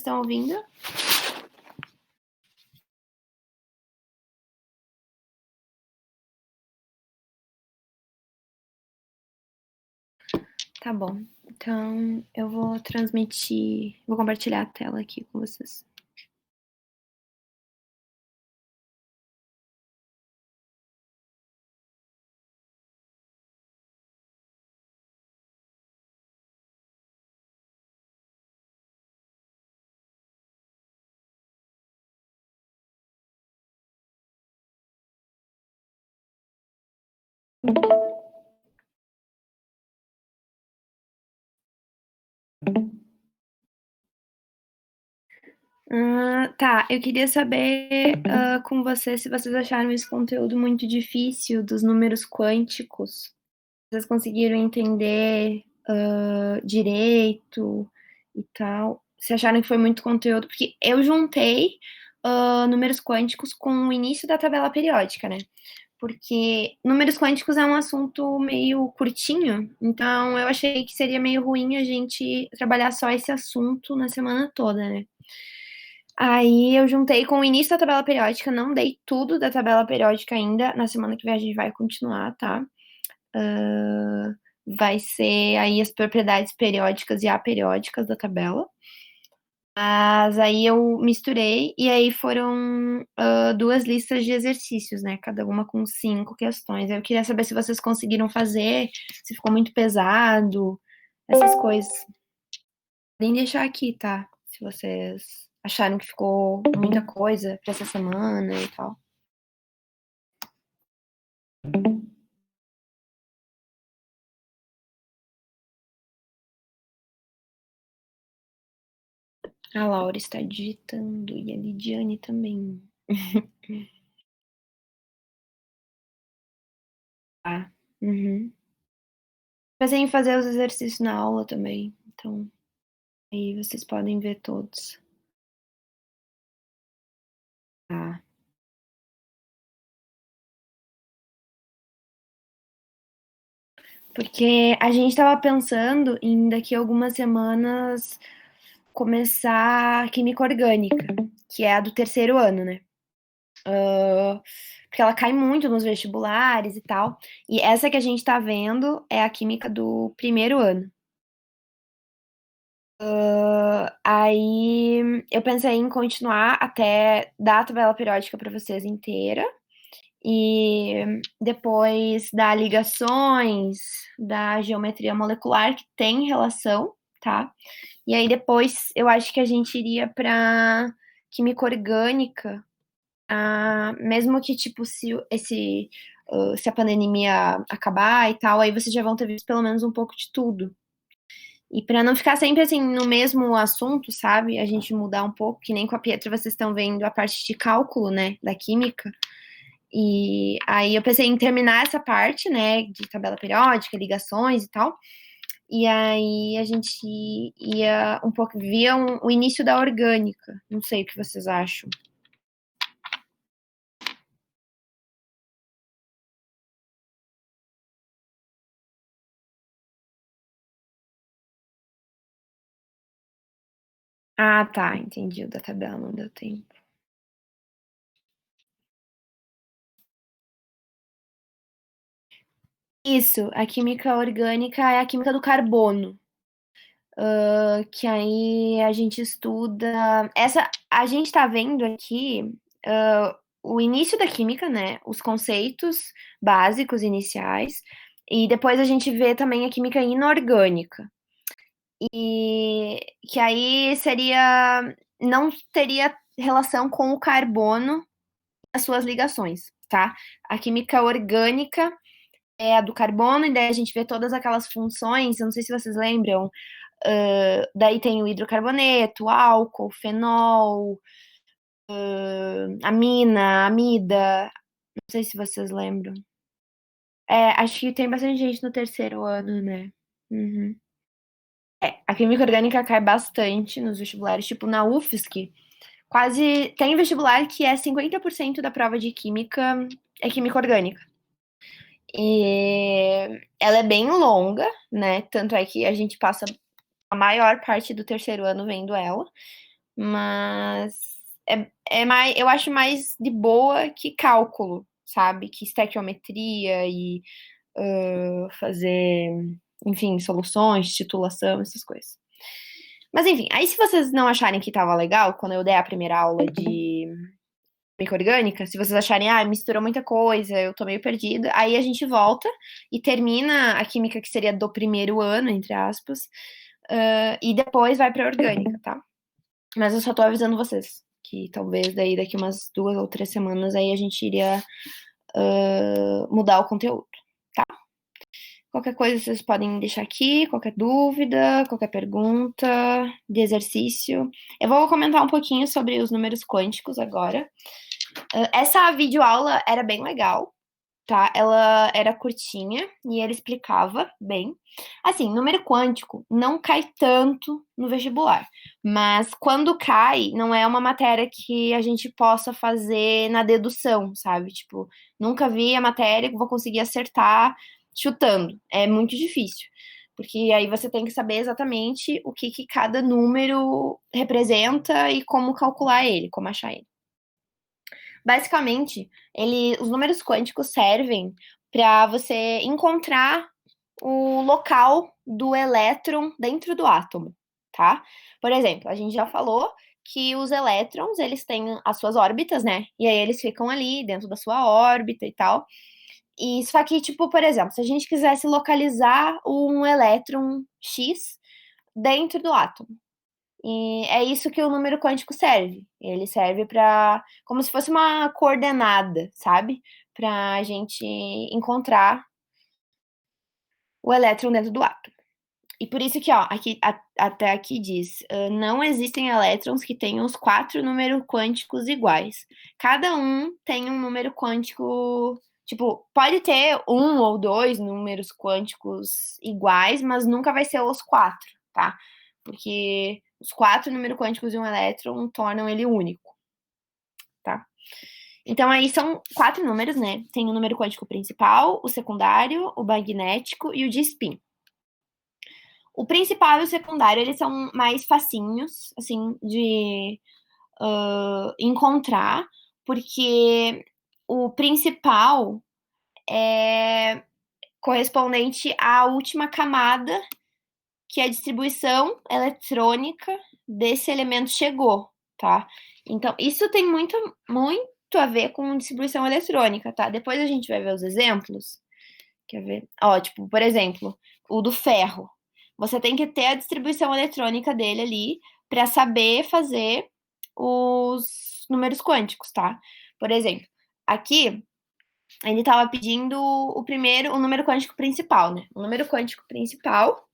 estão ouvindo? Tá bom. Então, eu vou compartilhar a tela aqui com vocês. Tá, eu queria saber com vocês se vocês acharam esse conteúdo muito difícil dos números quânticos. Vocês conseguiram entender direito e tal? Se acharam que foi muito conteúdo? Porque eu juntei números quânticos com o início da tabela periódica, né? Porque números quânticos é um assunto meio curtinho, então eu achei que seria meio ruim a gente trabalhar só esse assunto na semana toda, né? Aí eu juntei com o início da tabela periódica, não dei tudo da tabela periódica ainda, na semana que vem a gente vai continuar, tá? Vai ser aí as propriedades periódicas e aperiódicas da tabela. Mas aí eu misturei e aí foram duas listas de exercícios, né? Cada uma com 5 questões. Eu queria saber se vocês conseguiram fazer, se ficou muito pesado, essas coisas. Podem deixar aqui, tá? Se vocês acharam que ficou muita coisa pra essa semana e tal. A Laura está digitando e a Lidiane também. Tá. Uhum. Pensei em fazer os exercícios na aula também, então aí vocês podem ver todos. Tá. Porque a gente estava pensando em daqui a algumas semanas começar química orgânica, que é a do terceiro ano, né? Porque ela cai muito nos vestibulares e tal. E essa que a gente tá vendo é a química do primeiro ano. Aí eu pensei em continuar até dar a tabela periódica para vocês inteira. E depois da ligações, da geometria molecular, que tem relação, tá? E aí depois eu acho que a gente iria para química orgânica, mesmo que, tipo, se a pandemia acabar e tal, aí vocês já vão ter visto pelo menos um pouco de tudo. E para não ficar sempre assim no mesmo assunto, sabe? A gente mudar um pouco, que nem com a Pietra vocês estão vendo a parte de cálculo, né, da química. E aí eu pensei em terminar essa parte, né, de tabela periódica, ligações e tal. E aí a gente ia um pouco, via o início da orgânica. Não sei o que vocês acham. Ah, tá, entendi. O da tabela não deu tempo. Isso, a química orgânica é a química do carbono. Que aí a gente estuda. A gente tá vendo aqui o início da química, né? Os conceitos básicos iniciais, e depois a gente vê também a química inorgânica. E que aí não teria relação com o carbono as suas ligações, tá? A química orgânica é a do carbono, e daí a gente vê todas aquelas funções, eu não sei se vocês lembram, daí tem o hidrocarboneto, o álcool, o fenol, amina, amida, não sei se vocês lembram. Acho que tem bastante gente no terceiro ano, né? Uhum. A química orgânica cai bastante nos vestibulares, tipo na UFSC, quase tem vestibular que é 50% da prova de química é química orgânica. E ela é bem longa, né? Tanto é que a gente passa a maior parte do terceiro ano vendo ela. mas eu acho mais de boa que cálculo, sabe? Que estequiometria e fazer, enfim, soluções, titulação, essas coisas. Mas enfim, aí se vocês não acharem que tava legal, quando eu der a primeira aula de química orgânica, se vocês acharem, misturou muita coisa, eu tô meio perdida, aí a gente volta e termina a química que seria do primeiro ano, entre aspas, e depois vai pra orgânica, tá? Mas eu só tô avisando vocês que talvez daí daqui umas 2 ou 3 semanas aí a gente iria mudar o conteúdo. Qualquer coisa vocês podem deixar aqui, qualquer dúvida, qualquer pergunta de exercício. Eu vou comentar um pouquinho sobre os números quânticos agora. Essa videoaula era bem legal, tá? Ela era curtinha e ele explicava bem. Assim, número quântico não cai tanto no vestibular, mas quando cai, não é uma matéria que a gente possa fazer na dedução, sabe? Tipo, nunca vi a matéria que vou conseguir acertar chutando. É muito difícil. Porque aí você tem que saber exatamente o que cada número representa e como calcular ele, como achar ele. Basicamente, os números quânticos servem para você encontrar o local do elétron dentro do átomo, tá? Por exemplo, a gente já falou que os elétrons, eles têm as suas órbitas, né? E aí eles ficam ali dentro da sua órbita e tal. E só que, tipo, por exemplo, se a gente quisesse localizar um elétron X dentro do átomo, e é isso que o número quântico serve. Ele serve para como se fosse uma coordenada, sabe? Para a gente encontrar o elétron dentro do átomo. E por isso que, ó, aqui, até aqui diz, não existem elétrons que tenham os 4 números quânticos iguais. Cada um tem um número quântico, tipo, pode ter um ou dois números quânticos iguais, mas nunca vai ser os 4, tá? Porque os 4 números quânticos de um elétron tornam ele único, tá? Então, aí são 4 números, né? Tem o número quântico principal, o secundário, o magnético e o de spin. O principal e o secundário, eles são mais facinhos, assim, de encontrar, porque o principal é correspondente à última camada que a distribuição eletrônica desse elemento chegou, tá? Então, isso tem muito, muito a ver com distribuição eletrônica, tá? Depois a gente vai ver os exemplos. Quer ver? Ó, tipo, por exemplo, o do ferro. Você tem que ter a distribuição eletrônica dele ali para saber fazer os números quânticos, tá? Por exemplo, aqui ele estava pedindo o número quântico principal, né? O número quântico principal,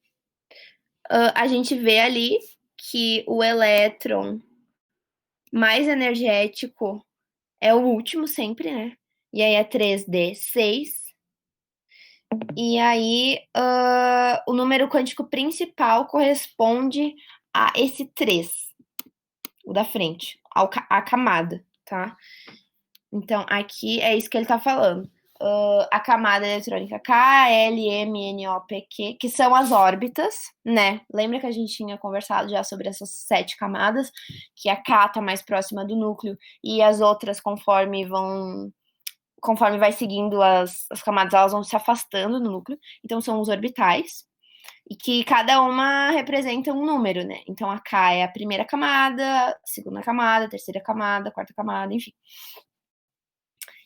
a gente vê ali que o elétron mais energético é o último sempre, né? E aí é 3d6. E aí, o número quântico principal corresponde a esse 3, o da frente, a camada, tá? Então, aqui é isso que ele tá falando. A camada eletrônica K, L, M, N, O, P, Q, que são as órbitas, né? Lembra que a gente tinha conversado já sobre essas 7 camadas, que a K tá mais próxima do núcleo e as outras, conforme vai seguindo as camadas, elas vão se afastando do núcleo. Então, são os orbitais. E que cada uma representa um número, né? Então, a K é a primeira camada, segunda camada, terceira camada, quarta camada, enfim.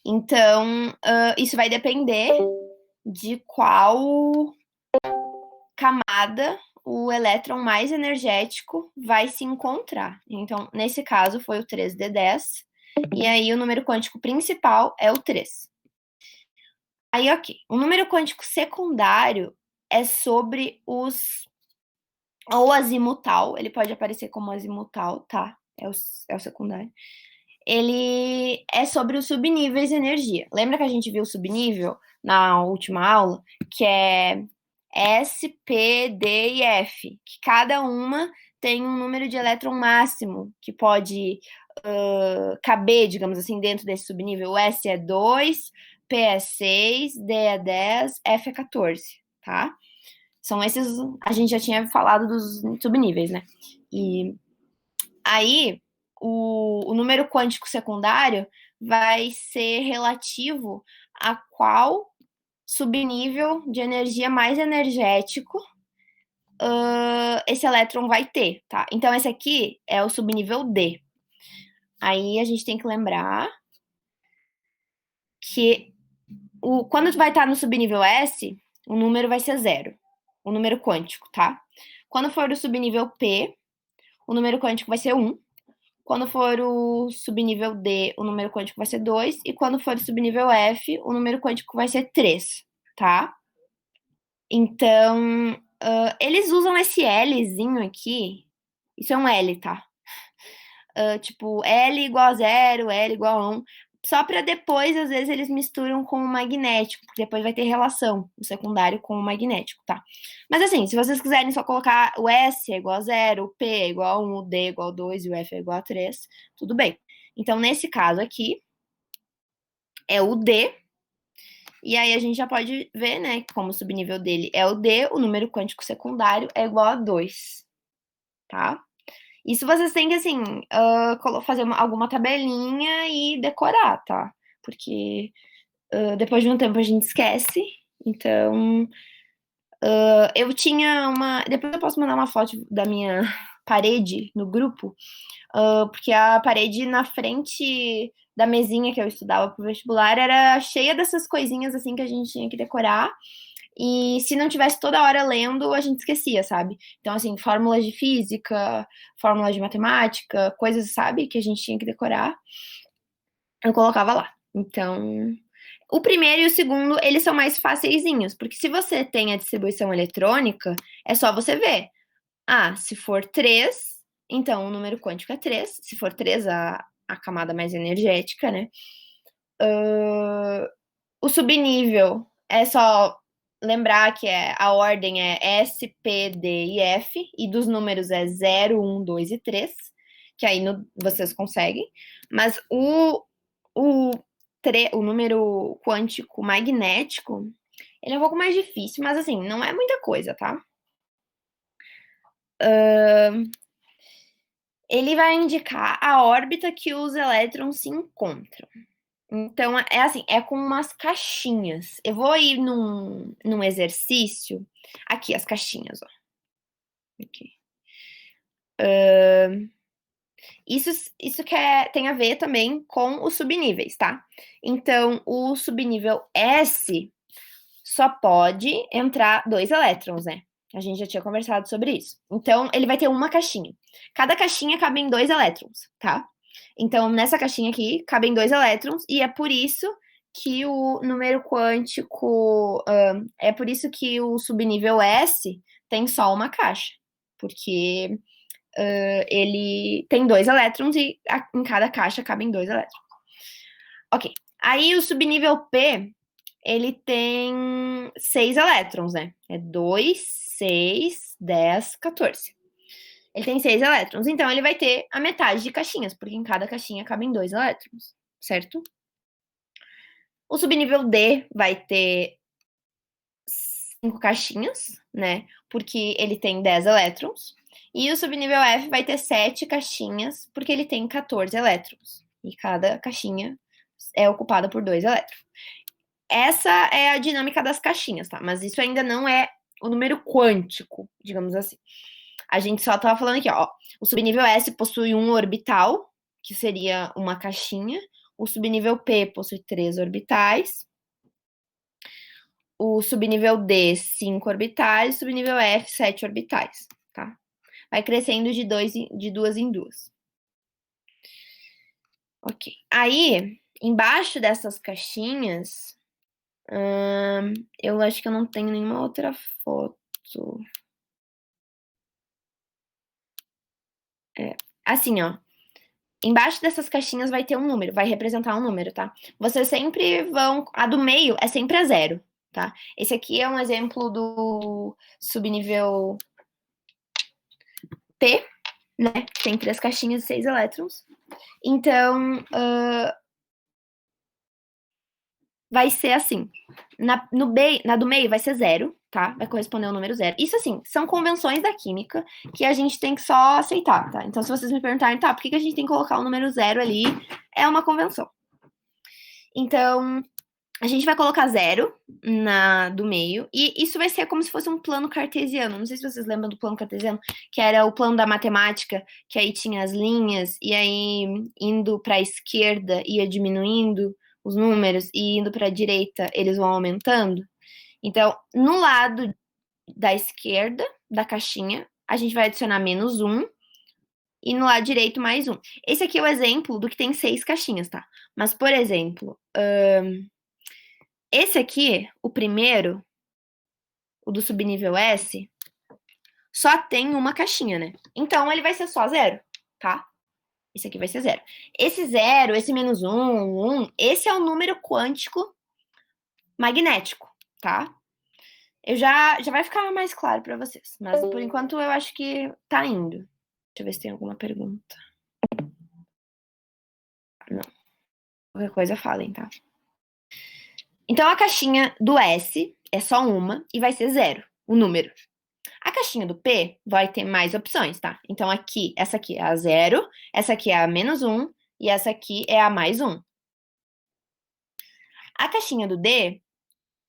Então, isso vai depender de qual camada o elétron mais energético vai se encontrar. Então, nesse caso, foi o 3d10. E aí, o número quântico principal é o 3. Aí, ok. O número quântico secundário é sobre ou azimutal, ele pode aparecer como azimutal, tá? É o secundário. Ele é sobre os subníveis de energia. Lembra que a gente viu o subnível na última aula? Que é S, P, D e F. Que cada uma tem um número de elétron máximo que pode caber, digamos assim, dentro desse subnível. O S é 2, P é 6, D é 10, F é 14, tá? São esses, a gente já tinha falado dos subníveis, né? E Aí, o número quântico secundário vai ser relativo a qual subnível de energia mais energético esse elétron vai ter, tá? Então, esse aqui é o subnível D. Aí, a gente tem que lembrar que quando vai estar no subnível S, o número vai ser 0. O número quântico, tá? Quando for o subnível P, o número quântico vai ser 1. Quando for o subnível D, o número quântico vai ser 2. E quando for o subnível F, o número quântico vai ser 3, tá? Então, eles usam esse Lzinho aqui. Isso é um L, tá? Tipo, L igual a 0, L igual a 1. Só para depois, às vezes, eles misturam com o magnético, porque depois vai ter relação o secundário com o magnético, tá? Mas assim, se vocês quiserem só colocar o S é igual a 0, o P é igual a 1, o D é igual a 2 e o F é igual a 3, tudo bem. Então, nesse caso aqui, é o D, e aí a gente já pode ver, né, como o subnível dele é o D, o número quântico secundário é igual a 2, tá? Isso vocês têm que, assim, fazer alguma tabelinha e decorar, tá? Porque depois de um tempo a gente esquece. Então, eu tinha uma. Depois eu posso mandar uma foto da minha parede no grupo, porque a parede na frente da mesinha que eu estudava pro vestibular era cheia dessas coisinhas assim que a gente tinha que decorar. E se não tivesse toda hora lendo, a gente esquecia, sabe? Então, assim, fórmulas de física, fórmulas de matemática, coisas, sabe, que a gente tinha que decorar, eu colocava lá. Então, o primeiro e o segundo, eles são mais faceizinhos, porque se você tem a distribuição eletrônica, é só você ver. Ah, se for 3, então o número quântico é 3. Se for 3, a camada mais energética, né? O subnível é só lembrar que a ordem é S, P, D e F, e dos números é 0, 1, 2 e 3, que aí vocês conseguem. Mas o, o número quântico magnético, ele é um pouco mais difícil, mas assim, não é muita coisa, tá? Ele vai indicar a órbita que os elétrons se encontram. Então, é assim, é com umas caixinhas. Eu vou ir num exercício. Aqui, as caixinhas, ó. Aqui. Isso tem a ver também com os subníveis, tá? Então, o subnível S só pode entrar 2 elétrons, né? A gente já tinha conversado sobre isso. Então, ele vai ter uma caixinha. Cada caixinha cabe em 2 elétrons, tá? Então, nessa caixinha aqui, cabem 2 elétrons, e é por isso que o número quântico. É por isso que o subnível S tem só uma caixa. Porque ele tem 2 elétrons e em cada caixa cabem 2 elétrons. Ok. Aí o subnível P, ele tem 6 elétrons, né? É 2, 6, 10, 14. Ele tem 6 elétrons, então ele vai ter a metade de caixinhas, porque em cada caixinha cabem 2 elétrons, certo? O subnível D vai ter 5 caixinhas, né? Porque ele tem 10 elétrons. E o subnível F vai ter 7 caixinhas, porque ele tem 14 elétrons. E cada caixinha é ocupada por 2 elétrons. Essa é a dinâmica das caixinhas, tá? Mas isso ainda não é o número quântico, digamos assim. A gente só estava falando aqui, ó. O subnível S possui um orbital, que seria uma caixinha. O subnível P possui 3 orbitais. O subnível D, 5 orbitais. O subnível F, 7 orbitais, tá? Vai crescendo de 2 em 2. Ok. Aí, embaixo dessas caixinhas, eu acho que eu não tenho nenhuma outra foto. Assim, ó. Embaixo dessas caixinhas vai ter um número, vai representar um número, tá? Vocês sempre vão. A do meio é sempre a 0, tá? Esse aqui é um exemplo do subnível P, né? Tem 3 caixinhas e 6 elétrons. Então, vai ser assim. Na do meio vai ser 0. tá? Vai corresponder ao número 0. Isso, assim, são convenções da química que a gente tem que só aceitar, tá? Então, se vocês me perguntarem, tá, por que a gente tem que colocar o número 0 ali? É uma convenção. Então, a gente vai colocar 0 do meio, e isso vai ser como se fosse um plano cartesiano. Não sei se vocês lembram do plano cartesiano, que era o plano da matemática, que aí tinha as linhas, e aí indo para a esquerda ia diminuindo os números, e indo para a direita eles vão aumentando. Então, no lado da esquerda da caixinha, a gente vai adicionar menos 1, e no lado direito mais 1. Esse aqui é o exemplo do que tem 6 caixinhas, tá? Mas, por exemplo, esse aqui, o primeiro, o do subnível S, só tem uma caixinha, né? Então, ele vai ser só 0, tá? Esse aqui vai ser 0. Esse 0, esse menos 1, esse é o número quântico magnético, tá? Já vai ficar mais claro para vocês, mas por enquanto eu acho que tá indo. Deixa eu ver se tem alguma pergunta. Não. Qualquer coisa falem, tá? Então, a caixinha do S é só uma e vai ser 0, o número. A caixinha do P vai ter mais opções, tá? Então, aqui, essa aqui é a 0, essa aqui é a menos 1 e essa aqui é a mais 1. A caixinha do D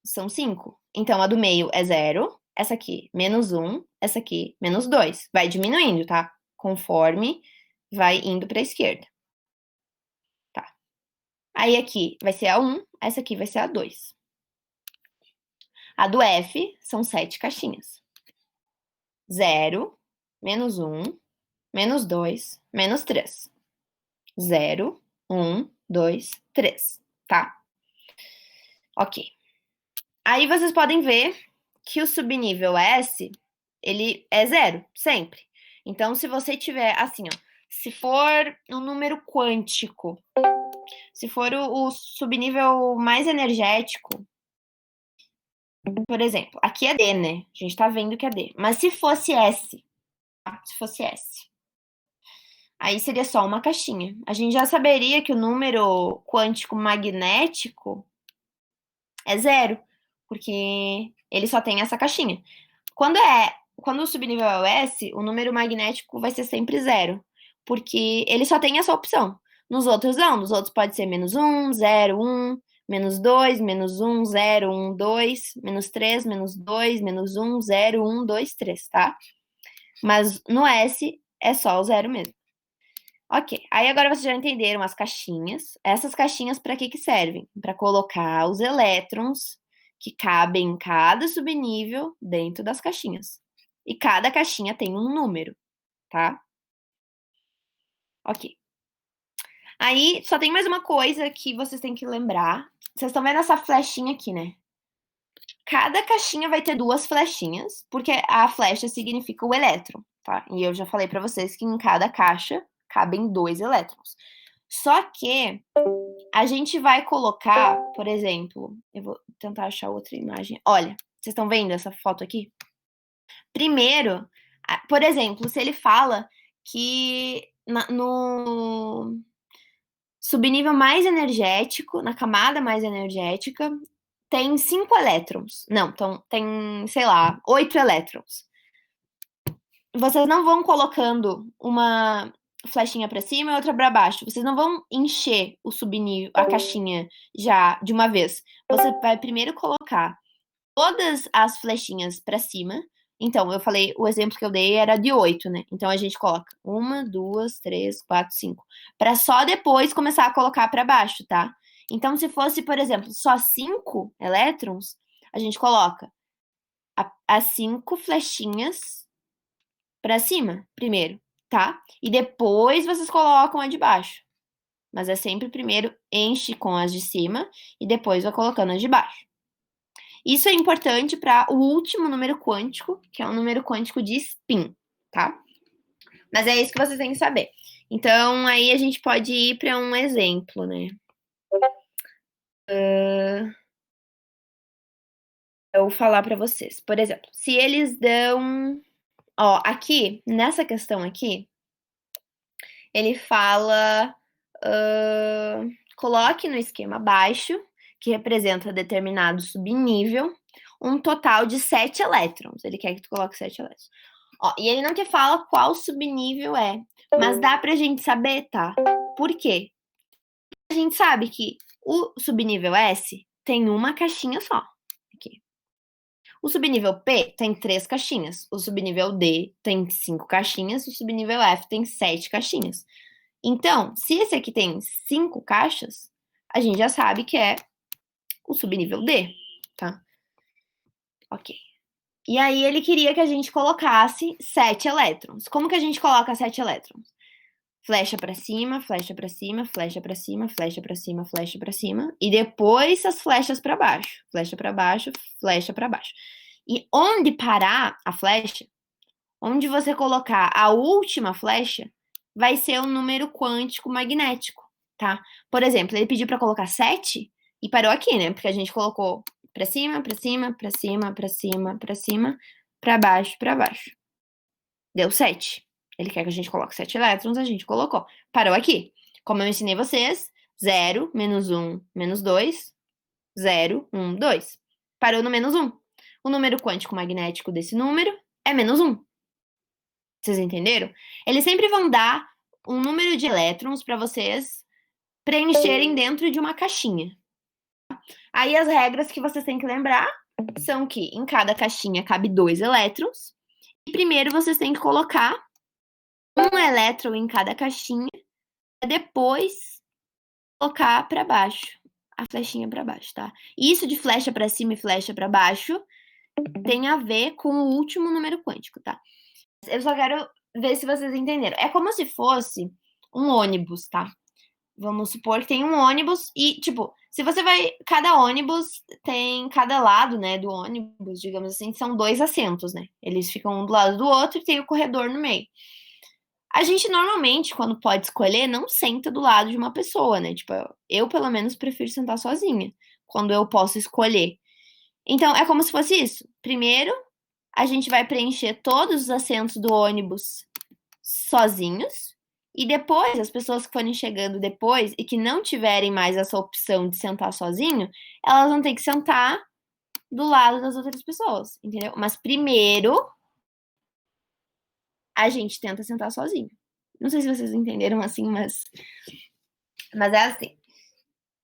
são 5. Então, a do meio é 0, essa aqui menos 1, essa aqui menos 2. Vai diminuindo, tá? Conforme vai indo para a esquerda. Tá. Aí aqui vai ser a 1, essa aqui vai ser a 2. A do F são 7 caixinhas. 0, menos 1, menos 2, menos 3. 0, 1, 2, 3, tá? Ok. Aí vocês podem ver que o subnível S, ele é 0, sempre. Então, se você tiver, assim, ó, se for um número quântico, se for o subnível mais energético, por exemplo, aqui é D, né? A gente tá vendo que é D. Mas se fosse S, tá? Se fosse S, aí seria só uma caixinha. A gente já saberia que o número quântico magnético é 0, porque ele só tem essa caixinha. Quando o subnível é o S, o número magnético vai ser sempre 0, porque ele só tem essa opção. Nos outros não, nos outros pode ser menos 1, 0, 1, menos 2, menos 1, 0, 1, 2, menos 3, menos 2, menos 1, 0, 1, 2, 3, tá? Mas no S é só o 0 mesmo. Ok, aí agora vocês já entenderam as caixinhas. Essas caixinhas para que servem? Para colocar os elétrons que cabem em cada subnível dentro das caixinhas. E cada caixinha tem um número, tá? Ok. Aí só tem mais uma coisa que vocês têm que lembrar. Vocês estão vendo essa flechinha aqui, né? Cada caixinha vai ter 2 flechinhas, porque a flecha significa o elétron, tá? E eu já falei para vocês que em cada caixa cabem 2 elétrons. Só que a gente vai colocar, por exemplo, eu vou tentar achar outra imagem. Olha, vocês estão vendo essa foto aqui? Primeiro, por exemplo, se ele fala que no subnível mais energético, na camada mais energética, tem 5 elétrons. Não, então tem, sei lá, 8 elétrons. Vocês não vão colocando uma flechinha para cima e outra para baixo. Vocês não vão encher o subnível, a caixinha já de uma vez. Você vai primeiro colocar todas as flechinhas para cima. Então, eu falei, o exemplo que eu dei era de 8, né? Então, a gente coloca 1, 2, 3, 4, 5. Para só depois começar a colocar para baixo, tá? Então, se fosse, por exemplo, só 5 elétrons, a gente coloca as 5 flechinhas para cima, primeiro, tá? E depois vocês colocam a de baixo. Mas é sempre primeiro enche com as de cima e depois vai colocando as de baixo. Isso é importante para o último número quântico, que é o número quântico de spin, tá? Mas é isso que vocês têm que saber. Então, aí a gente pode ir para um exemplo, né? Eu vou falar para vocês. Por exemplo, se eles dão... Ó, aqui, nessa questão aqui, ele fala... coloque no esquema abaixo, que representa determinado subnível, um total de 7 elétrons. Ele quer que tu coloque 7 elétrons. Ó, e ele não te fala qual subnível é, mas dá pra gente saber, tá? Por quê? A gente sabe que o subnível S tem uma caixinha só. Aqui. O subnível P tem 3 caixinhas. O subnível D tem 5 caixinhas. O subnível F tem 7 caixinhas. Então, se esse aqui tem 5 caixas, a gente já sabe que é o subnível D, tá? Ok. E aí ele queria que a gente colocasse 7 elétrons. Como que a gente coloca 7 elétrons? Flecha para cima, flecha para cima, flecha para cima, flecha para cima, flecha para cima, e depois as flechas para baixo. Flecha para baixo, flecha para baixo. E onde parar a flecha, onde você colocar a última flecha, vai ser o número quântico magnético, tá? Por exemplo, ele pediu para colocar 7 e parou aqui, né? Porque a gente colocou para cima, para cima, para cima, para cima, para cima, para baixo, para baixo. Deu 7. Ele quer que a gente coloque 7 elétrons, a gente colocou. Parou aqui. Como eu ensinei vocês, 0, menos 1, menos 2, 0, 1, 2. Parou no menos 1. O número quântico magnético desse número é menos 1. Vocês entenderam? Eles sempre vão dar um número de elétrons para vocês preencherem dentro de uma caixinha. Aí as regras que vocês têm que lembrar são que em cada caixinha cabe 2 elétrons. E primeiro vocês têm que colocar um elétron em cada caixinha, depois colocar para baixo, a flechinha para baixo, tá? Isso de flecha para cima e flecha para baixo tem a ver com o último número quântico, tá? Eu só quero ver se vocês entenderam. É como se fosse um ônibus, tá? Vamos supor que tem um ônibus e, tipo, se você vai. Cada ônibus tem. Cada lado, né, do ônibus, digamos assim, são 2 assentos, né? Eles ficam um do lado do outro e tem o corredor no meio. A gente normalmente, quando pode escolher, não senta do lado de uma pessoa, né? Tipo, eu pelo menos prefiro sentar sozinha, quando eu posso escolher. Então, é como se fosse isso. Primeiro, a gente vai preencher todos os assentos do ônibus sozinhos. E depois, as pessoas que forem chegando depois e que não tiverem mais essa opção de sentar sozinho, elas vão ter que sentar do lado das outras pessoas, entendeu? Mas primeiro, a gente tenta sentar sozinho. Não sei se vocês entenderam assim, mas é assim.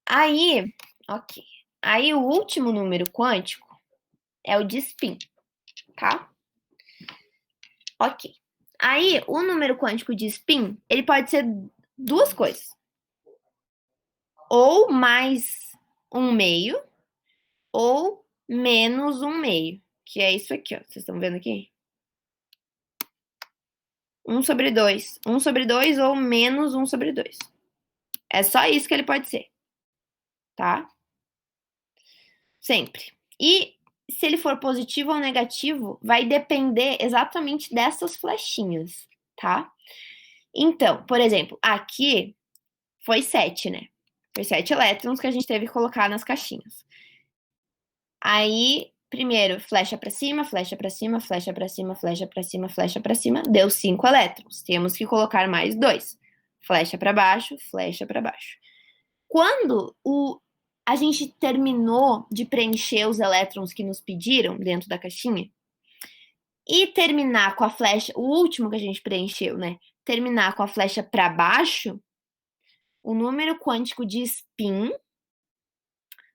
Aí, ok. Aí o último número quântico é o de spin, tá? Ok. Aí o número quântico de spin, ele pode ser duas coisas. Ou mais um meio, ou menos um meio. Que é isso aqui, ó. Vocês estão vendo aqui? 1 sobre 2. 1 sobre 2 ou menos 1 sobre 2. É só isso que ele pode ser. Tá? Sempre. E se ele for positivo ou negativo, vai depender exatamente dessas flechinhas, tá? Então, por exemplo, aqui foi 7, né? Foi 7 elétrons que a gente teve que colocar nas caixinhas. Aí, primeiro, flecha para cima, flecha para cima, flecha para cima, flecha para cima, flecha para cima, deu 5 elétrons. Temos que colocar mais 2. Flecha para baixo, flecha para baixo. Quando a gente terminou de preencher os elétrons que nos pediram dentro da caixinha, e terminar com a flecha, o último que a gente preencheu, né? Terminar com a flecha para baixo, o número quântico de spin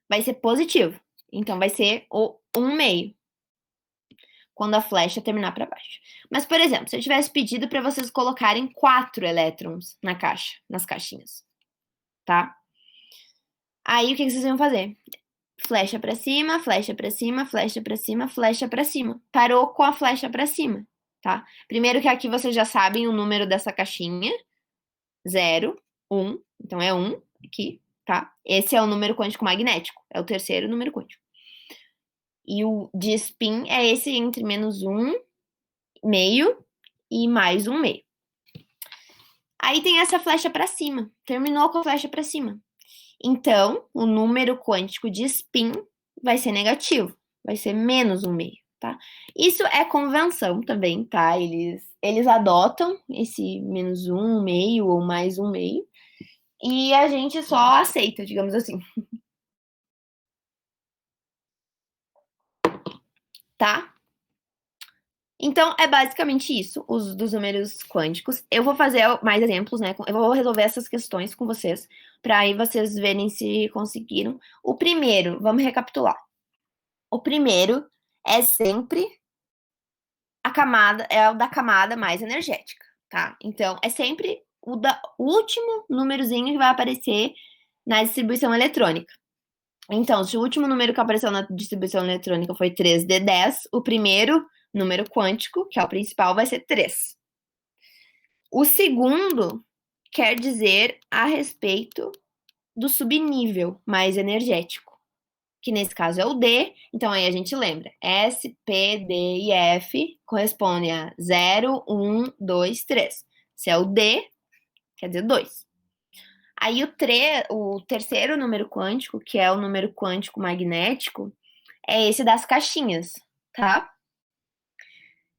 vai ser positivo. Então, vai ser o 1 meio. Quando a flecha terminar para baixo. Mas, por exemplo, se eu tivesse pedido para vocês colocarem 4 elétrons na caixa, nas caixinhas, tá? Aí, o que vocês iam fazer? Flecha para cima, flecha para cima, flecha para cima, flecha para cima. Parou com a flecha para cima, tá? Primeiro que aqui vocês já sabem o número dessa caixinha. 0, 1. Então, é 1 aqui, tá? Esse é o número quântico magnético. É o terceiro número quântico. E o de spin é esse entre menos 1 meio e mais 1 meio. Aí tem essa flecha para cima. Terminou com a flecha para cima. Então, o número quântico de spin vai ser negativo. Vai ser menos 1 meio, tá? Isso é convenção também, tá? Eles adotam esse menos 1 meio ou mais 1 meio. E a gente só aceita, digamos assim. tá? Então, é basicamente isso, os dos números quânticos. Eu vou fazer mais exemplos, né? Eu vou resolver essas questões com vocês, para aí vocês verem se conseguiram. O primeiro, vamos recapitular. O primeiro é sempre a camada, é o da camada mais energética, tá? Então, é sempre o último númerozinho que vai aparecer na distribuição eletrônica. Então, se o último número que apareceu na distribuição eletrônica foi 3D10, o primeiro número quântico, que é o principal, vai ser 3. O segundo quer dizer a respeito do subnível mais energético, que nesse caso é o D. Então aí a gente lembra, S, P, D e F correspondem a 0, 1, 2, 3. Se é o D, quer dizer 2. Aí o terceiro número quântico, que é o número quântico magnético, é esse das caixinhas, tá?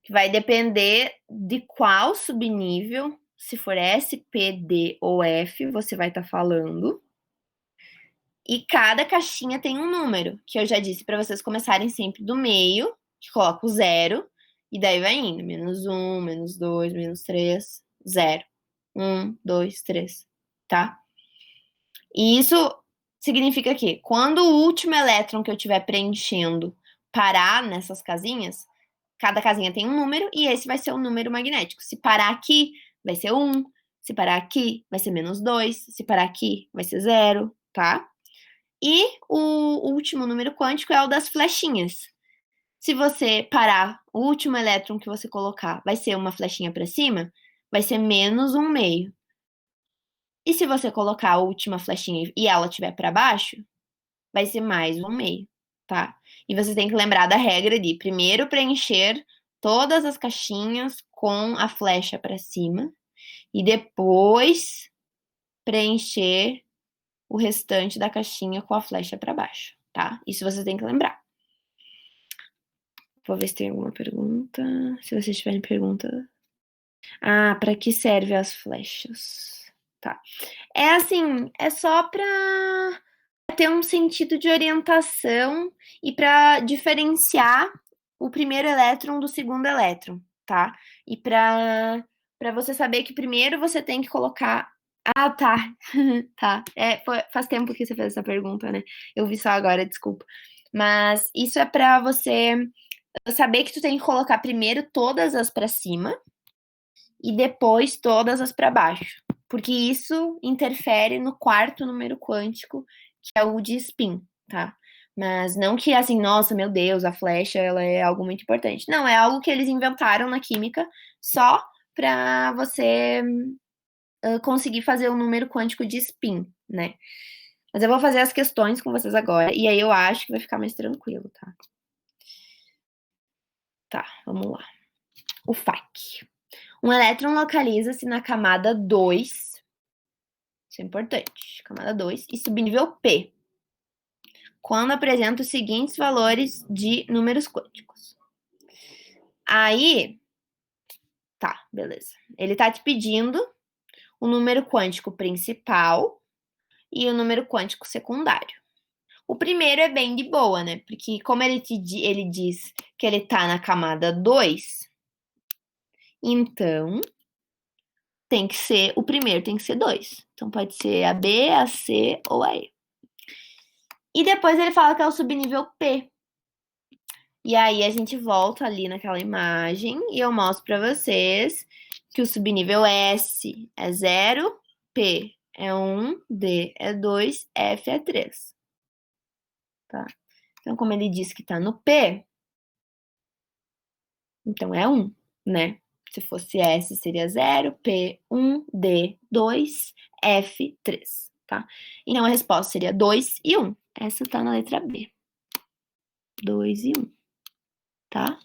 Que vai depender de qual subnível, se for S, P, D ou F, você vai estar falando. E cada caixinha tem um número, que eu já disse para vocês começarem sempre do meio, que coloca o 0, e daí vai indo, -1, -2, -3, 0. 1, 2, 3, tá? E isso significa que quando o último elétron que eu estiver preenchendo parar nessas casinhas, cada casinha tem um número e esse vai ser o número magnético. Se parar aqui, vai ser 1. Se parar aqui, vai ser -2. Se parar aqui, vai ser 0, tá? E o último número quântico é o das flechinhas. Se você parar o último elétron que você colocar, vai ser uma flechinha para cima, vai ser -1/2. E se você colocar a última flechinha e ela estiver para baixo, vai ser +1/2, tá? E você tem que lembrar da regra de primeiro preencher todas as caixinhas com a flecha para cima e depois preencher o restante da caixinha com a flecha para baixo, tá? Isso você tem que lembrar. Vou ver se tem alguma pergunta. Se vocês tiverem pergunta. Ah, para que servem as flechas? Tá. É assim, é só para ter um sentido de orientação e para diferenciar o primeiro elétron do segundo elétron, tá? E para você saber que primeiro você tem que colocar. Ah, tá. Tá. Faz tempo que você fez essa pergunta, né? Eu vi só agora, desculpa. Mas isso é para você saber que tu tem que colocar primeiro todas as para cima e depois todas as para baixo, porque isso interfere no quarto número quântico, que é o de spin, tá? Mas não que assim, nossa, meu Deus, a flecha ela é algo muito importante. Não, é algo que eles inventaram na química só para você conseguir fazer o número quântico de spin, né? Mas eu vou fazer as questões com vocês agora e aí eu acho que vai ficar mais tranquilo, tá? Tá, vamos lá. O FAQ. Um elétron localiza-se na camada 2, isso é importante, camada 2, e subnível P, quando apresenta os seguintes valores de números quânticos. Aí, tá, beleza. Ele tá te pedindo o número quântico principal e o número quântico secundário. O primeiro é bem de boa, né? Porque como ele diz que ele tá na camada 2, então o primeiro tem que ser 2. Então pode ser a B, a C ou a E. E depois ele fala que é o subnível P. E aí a gente volta ali naquela imagem e eu mostro para vocês que o subnível S é 0, P é 1, D é 2, F é 3. Tá? Então, como ele diz que tá no P, então é 1, né? Se fosse S, seria 0, P, 1, D, 2, F, 3, tá? Então, a resposta seria 2 e 1. Essa tá na letra B. 2 e 1, tá?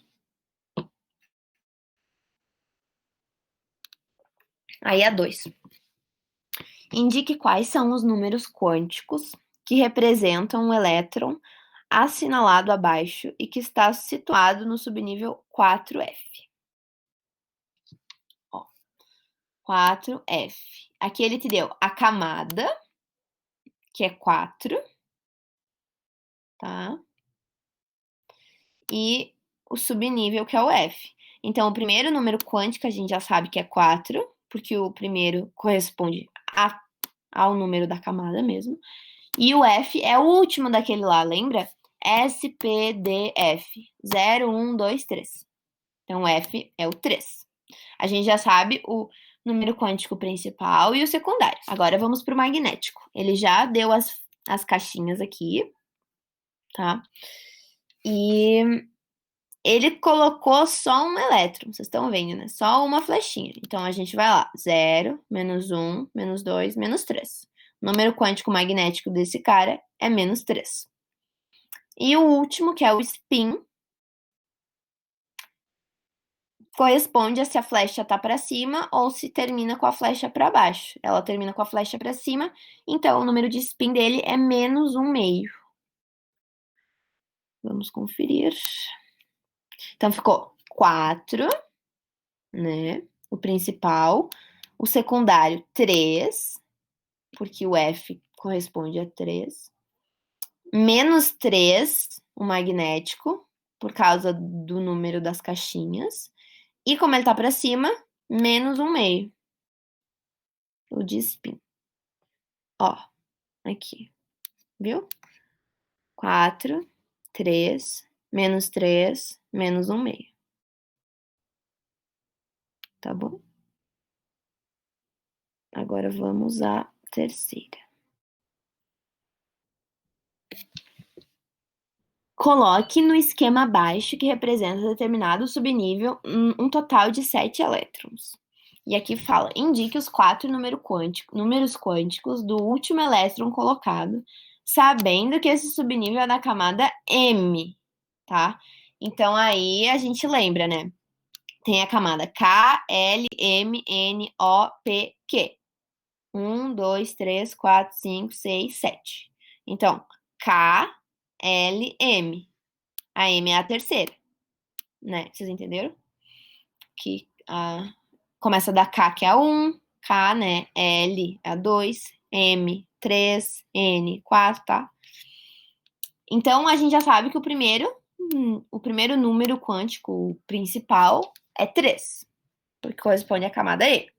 Aí a 2. Indique quais são os números quânticos que representam um elétron assinalado abaixo e que está situado no subnível 4F. Ó, 4F. Aqui ele te deu a camada, que é 4, tá? E o subnível, que é o F. Então, o primeiro número quântico a gente já sabe que é 4, porque o primeiro corresponde ao número da camada mesmo. E o F é o último daquele lá, lembra? S, P, D, F. 0, 1, 2, 3. Então, F é o 3. A gente já sabe o número quântico principal e o secundário. Agora, vamos para o magnético. Ele já deu as caixinhas aqui, tá? E ele colocou só um elétron, vocês estão vendo, né? Só uma flechinha. Então, a gente vai lá. 0, menos 1, menos 2, menos 3. O número quântico magnético desse cara é menos 3. E o último, que é o spin, corresponde a se a flecha tá para cima ou se termina com a flecha para baixo. Ela termina com a flecha para cima, então o número de spin dele é menos 1/2. Vamos conferir. Então, ficou 4, né? O principal. O secundário, 3, porque o F corresponde a 3. Menos 3, o magnético, por causa do número das caixinhas. E como ele tá para cima, menos 1/2. O de spin. Ó, aqui. Viu? 4, 3, menos 3, menos 1/2. Tá bom? Agora vamos à terceira. Coloque no esquema abaixo, que representa determinado subnível, um total de 7 elétrons. E aqui fala, indique os 4 números quânticos do último elétron colocado, sabendo que esse subnível é da camada M, tá? Então, aí a gente lembra, né? Tem a camada K, L, M, N, O, P, Q. 1, 2, 3, 4, 5, 6, 7. Então, K, L, M. A M é a terceira, né? Vocês entenderam? Que começa da K, que é a 1, K, né? L é a 2, M, 3, N, 4, tá? Então, a gente já sabe que o primeiro número quântico principal é 3, porque corresponde à camada E.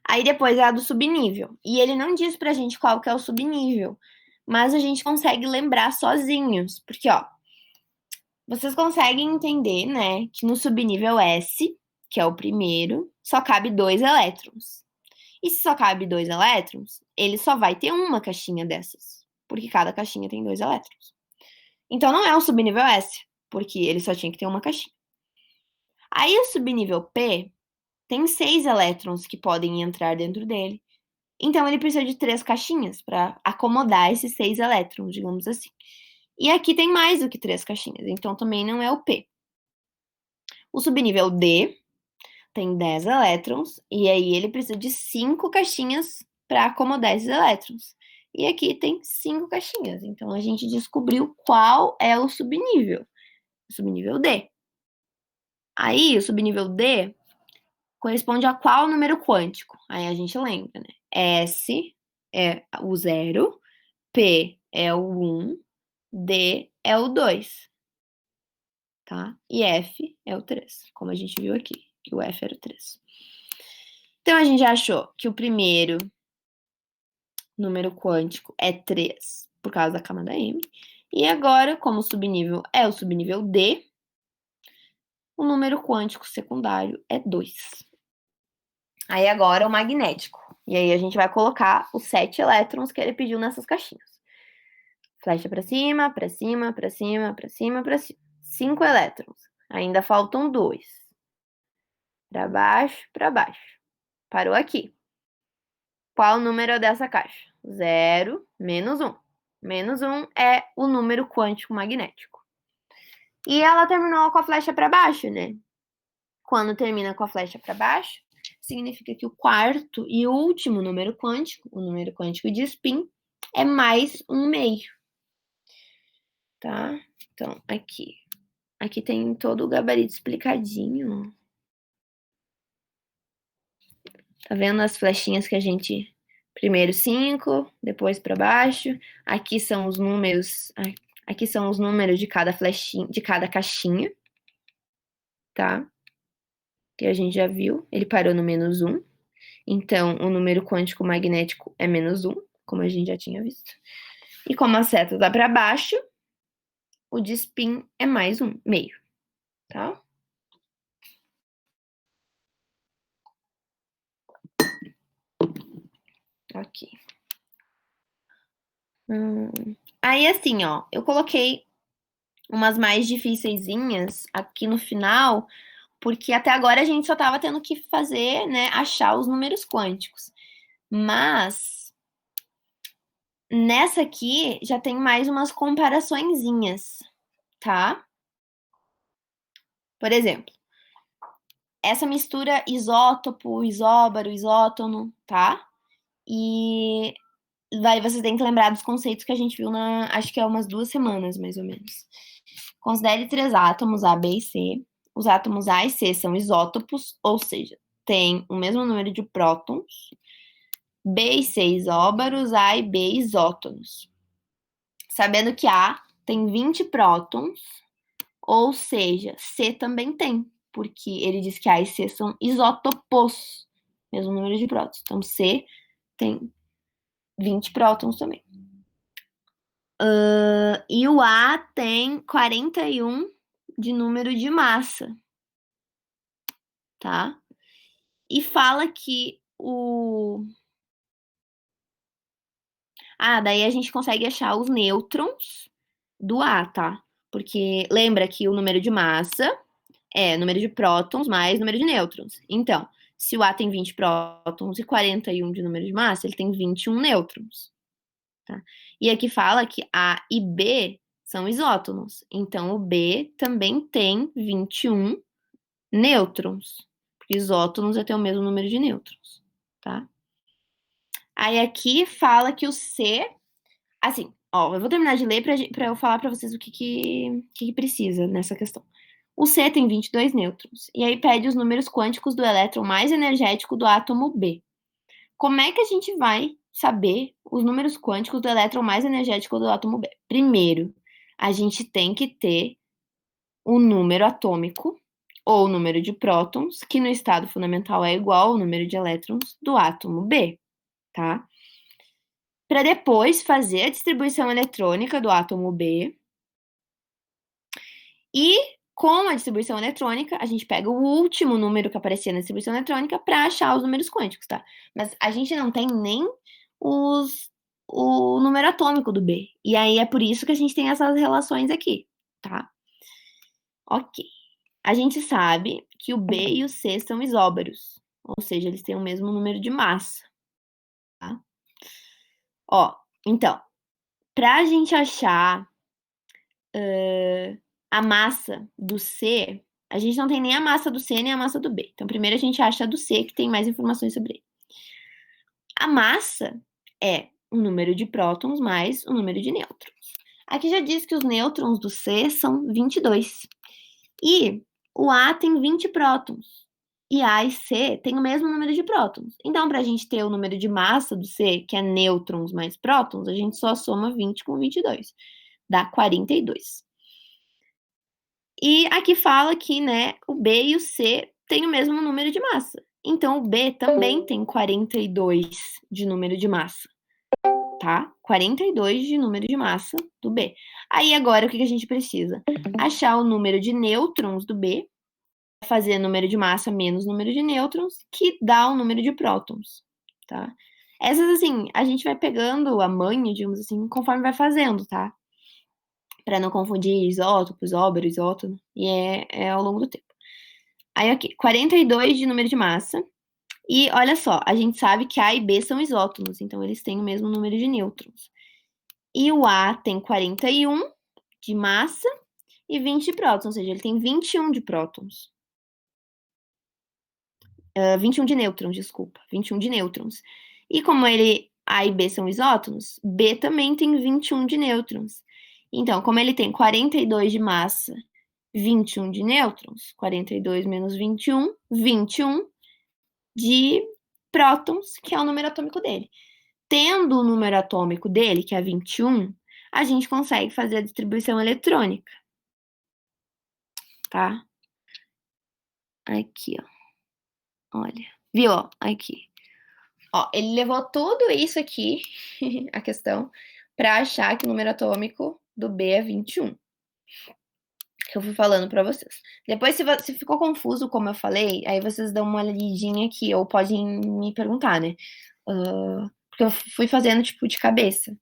Aí depois é a do subnível. E ele não diz pra gente qual que é o subnível, mas a gente consegue lembrar sozinhos, porque, ó, vocês conseguem entender, né, que no subnível S, que é o primeiro, só cabe 2 elétrons. E se só cabe 2 elétrons, ele só vai ter uma caixinha dessas, porque cada caixinha tem 2 elétrons. Então não é o subnível S, porque ele só tinha que ter uma caixinha. Aí o subnível P tem 6 elétrons que podem entrar dentro dele. Então ele precisa de 3 caixinhas para acomodar esses 6 elétrons, digamos assim. E aqui tem mais do que 3 caixinhas, então também não é o P. O subnível D tem 10 elétrons, e aí ele precisa de 5 caixinhas para acomodar esses elétrons. E aqui tem 5 caixinhas, então a gente descobriu qual é o subnível D. Aí, o subnível D corresponde a qual número quântico? Aí a gente lembra, né? S é o 0, P é o 1, D é o 2, tá? E F é o 3, como a gente viu aqui, que o F era o 3. Então, a gente já achou que o primeiro número quântico é 3, por causa da camada M. E agora, como o subnível é o subnível D, o número quântico secundário é 2. Aí agora o magnético. E aí a gente vai colocar os 7 elétrons que ele pediu nessas caixinhas. Flecha para cima, para cima, para cima, para cima, para cima. 5 elétrons. Ainda faltam 2. Para baixo, para baixo. Parou aqui. Qual o número dessa caixa? 0, menos 1. Menos 1 é o número quântico magnético. E ela terminou com a flecha para baixo, né? Quando termina com a flecha para baixo, significa que o quarto e último número quântico, o número quântico de spin, é mais 1/2. Tá? Então, aqui. Aqui tem todo o gabarito explicadinho. Tá vendo as flechinhas que a gente... Primeiro 5, depois para baixo. Aqui são os números... Aqui são os números de cada flechinha, de cada caixinha, tá? Que a gente já viu. Ele parou no -1. Então, o número quântico magnético é -1, como a gente já tinha visto. E como a seta tá para baixo, o de spin é +1, meio, tá? Ok. Aí, assim, ó, eu coloquei umas mais difíceisinhas aqui no final, porque até agora a gente só tava tendo que fazer, né, achar os números quânticos. Mas nessa aqui já tem mais umas comparaçõezinhas, tá? Por exemplo, essa mistura isótopo, isóbaro, isótono, tá? E daí vocês têm que lembrar dos conceitos que a gente viu acho que é umas 2 semanas, mais ou menos. Considere 3 átomos, A, B e C. Os átomos A e C são isótopos, ou seja, têm o mesmo número de prótons. B e C isóbaros, A e B isótonos. Sabendo que A tem 20 prótons, ou seja, C também tem, porque ele diz que A e C são isótopos, mesmo número de prótons. Então, C tem 20 prótons também. E o A tem 41 de número de massa, tá? E fala que daí a gente consegue achar os nêutrons do A, tá? Porque lembra que o número de massa é número de prótons mais número de nêutrons. Então, se o A tem 20 prótons e 41 de número de massa, ele tem 21 nêutrons. Tá? E aqui fala que A e B são isótonos. Então, o B também tem 21 nêutrons. Porque isótonos é ter o mesmo número de nêutrons. Tá? Aí aqui fala que o C. Assim, ó, eu vou terminar de ler para eu falar para vocês o que precisa nessa questão. O C tem 22 nêutrons. E aí pede os números quânticos do elétron mais energético do átomo B. Como é que a gente vai saber os números quânticos do elétron mais energético do átomo B? Primeiro, a gente tem que ter o número atômico ou o número de prótons, que no estado fundamental é igual ao número de elétrons do átomo B, tá? Para depois fazer a distribuição eletrônica do átomo B. E com a distribuição eletrônica, a gente pega o último número que aparecia na distribuição eletrônica para achar os números quânticos, tá? Mas a gente não tem nem o número atômico do B. E aí é por isso que a gente tem essas relações aqui, tá? Ok. A gente sabe que o B e o C são isóbaros, ou seja, eles têm o mesmo número de massa, tá? Ó, então, para a gente achar a massa do C, a gente não tem nem a massa do C nem a massa do B. Então, primeiro a gente acha a do C, que tem mais informações sobre ele. A massa é o número de prótons mais o número de nêutrons. Aqui já diz que os nêutrons do C são 22. E o A tem 20 prótons. E A e C têm o mesmo número de prótons. Então, para a gente ter o número de massa do C, que é nêutrons mais prótons, a gente só soma 20 com 22. Dá 42. E aqui fala que, né, o B e o C têm o mesmo número de massa. Então, o B também tem 42 de número de massa, tá? 42 de número de massa do B. Aí, agora, o que a gente precisa? Achar o número de nêutrons do B, fazer número de massa menos número de nêutrons, que dá o número de prótons, tá? Essas, assim, a gente vai pegando a manha, digamos assim, conforme vai fazendo, tá? Para não confundir isótopo, isóbaro, isótono, e é ao longo do tempo. Aí, ok, 42 de número de massa. E olha só, a gente sabe que A e B são isótonos, então eles têm o mesmo número de nêutrons. E o A tem 41 de massa e 20 de prótons, ou seja, ele tem 21 de prótons. 21 de nêutrons, desculpa. 21 de nêutrons. E como A e B são isótonos, B também tem 21 de nêutrons. Então, como ele tem 42 de massa, 21 de nêutrons, 42 menos 21, 21 de prótons, que é o número atômico dele. Tendo o número atômico dele, que é 21, a gente consegue fazer a distribuição eletrônica, tá? Aqui, ó. Olha. Viu, ó? Aqui. Ó, ele levou tudo isso aqui, a questão, para achar que o número atômico do B é 21. Que eu fui falando para vocês. Depois, se ficou confuso, como eu falei, aí vocês dão uma lidinha aqui, ou podem me perguntar, né? Porque eu fui fazendo, tipo, de cabeça.